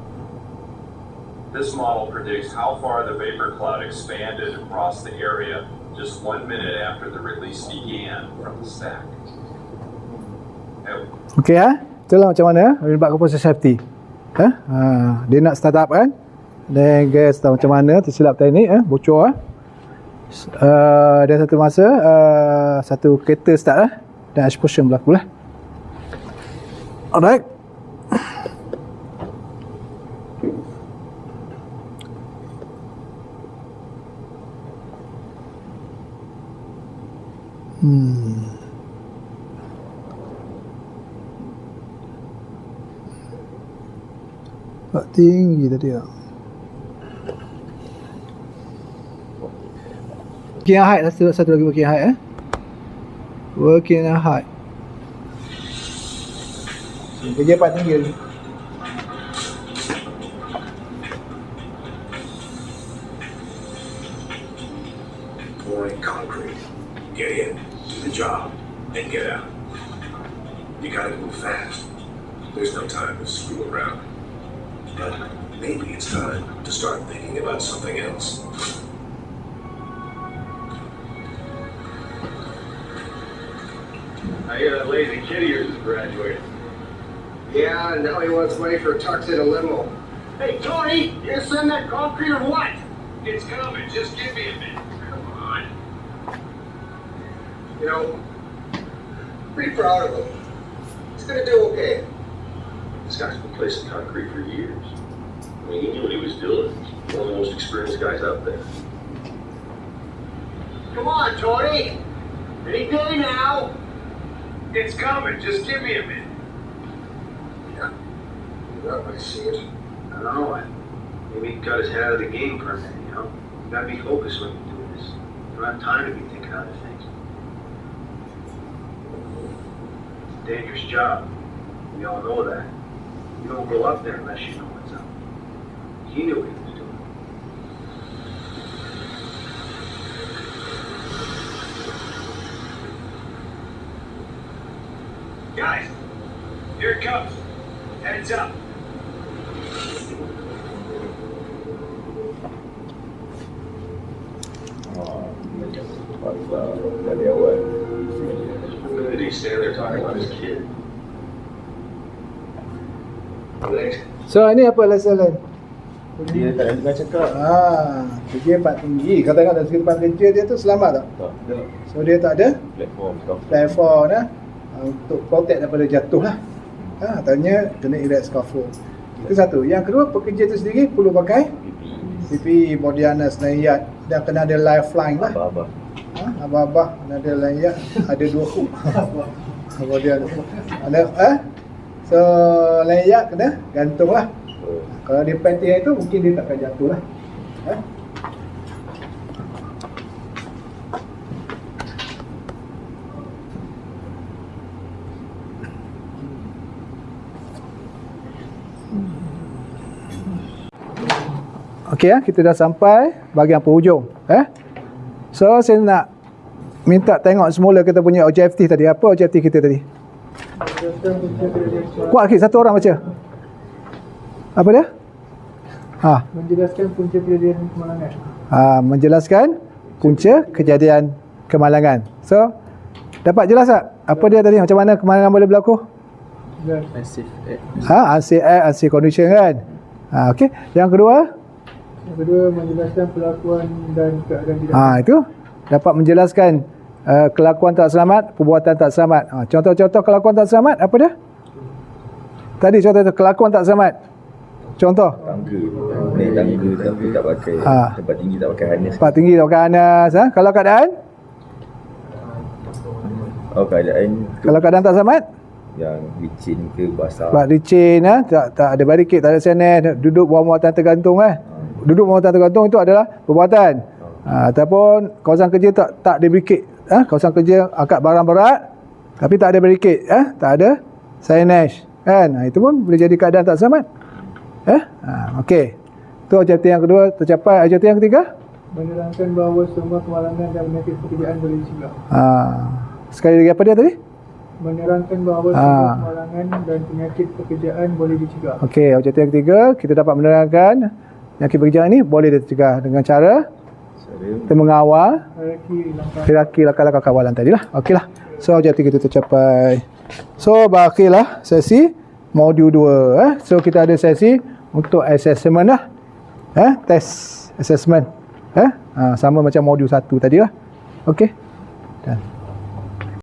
This model predicts how far the vapor cloud expanded across the area just 1 minute after the release began from the stack. Okey itulah macam mana buat composite safety. Dia nak start up kan, dan gas tahu macam mana, tersilap teknik bocor dan satu masa satu kereta start dan explosion berlaku lah. Alright. Tak tinggi tadi tak. Working height satu lagi working height working height. Kerja part tinggi lagi. Pouring concrete. Get in, do the job, and get out. You gotta move fast. There's no time to screw around. But maybe it's time to start thinking about something else. I hear that lazy kid of yours is graduating. Yeah, and now he wants money for a tux in a limo. Hey, Tony, you gonna send that concrete or what? It's coming, just give me a minute. Come on. You know, pretty proud of him. He's gonna do okay. This guy's been placing concrete for years. I mean, he knew what he was doing. He's one of the most experienced guys out there. Come on, Tony. Any day now. It's coming, just give me a minute. Yeah, I see it. I don't know. Maybe he got his head out of the game for a minute, you know? You gotta be focused when you do this. You don't have time to be thinking other things. It's a dangerous job. We all know that. You don't go up there unless you know what's up. He knew what he was doing. Guys, here it comes. Heads up. Dari awal. Look at he stand there talking about his kid. Thanks. So ini apa lesson lain? Dia tak nak cakap. Kerja part tinggi. Katakan dalam segi tempat kerja dia tu selamat tak? Tak. So dia tak ada platform untuk protect daripada jatuh lah. Tanya kena erect scaffold. Itu satu. Yang kedua, pekerja tu sendiri perlu pakai PPE, body harness, lanyard, dan kena ada lifeline lah. Abah. Abah kena ada lanyard, ada 2 hook. Body harness. Ada so lanyard kena gantung lah. Kalau dia panting itu mungkin dia takkan jatuh lah. Okey kita dah sampai bahagian penghujung. So saya nak minta tengok semula kita punya objektif tadi. Apa objektif kita tadi? Kuat sikit, satu orang baca. Apa dia? Menjelaskan punca kejadian kemalangan. Menjelaskan punca kejadian kemalangan. So dapat jelas tak? Apa dia tadi? Macam mana kemalangan boleh berlaku? Unsafe act, unsafe condition kan? Okey. Yang kedua? Yang kedua menjelaskan perlakuan dan keadaan tidak. Itu dapat menjelaskan kelakuan tak selamat, perbuatan tak selamat. Contoh-contoh kelakuan tak selamat apa dia? Tadi contoh kelakuan tak selamat. Contoh. Naik tangga tak pakai. Tempat tinggi tak pakai harness. Tempat tinggi tak pakai harness. Kalau keadaan? Kalau keadaan tak selamat? Yang licin ke basah. Sebab licin tak ada barikade, tak ada senet, duduk bawah muatan tergantung Duduk bawah muatan tergantung itu adalah perbuatan. Ataupun kawasan kerja tak ada barikade. Kawasan kerja angkat barang berat tapi tak ada barikade, tak ada signage kan. Itu pun boleh jadi keadaan tak selamat. Okey. Itu objektif yang kedua tercapai. Objektif yang ketiga? Menerangkan bahawa semua kemalangan dan penyakit pekerjaan boleh dicegah. Sekali lagi apa dia tadi? Menerangkan bahawa semua kemalangan dan penyakit pekerjaan boleh dicegah. Okey, objektif yang ketiga kita dapat menerangkan penyakit pekerjaan ini boleh dicegah dengan cara kita mengawal hierarki langkah-langkah kawalan tadilah. Okeylah. So objektif kita tercapai. So berakhirlah sesi modul 2. So kita ada sesi untuk assessment lah. Test assessment. Sama macam modul 1 tadi lah. Okey. Done.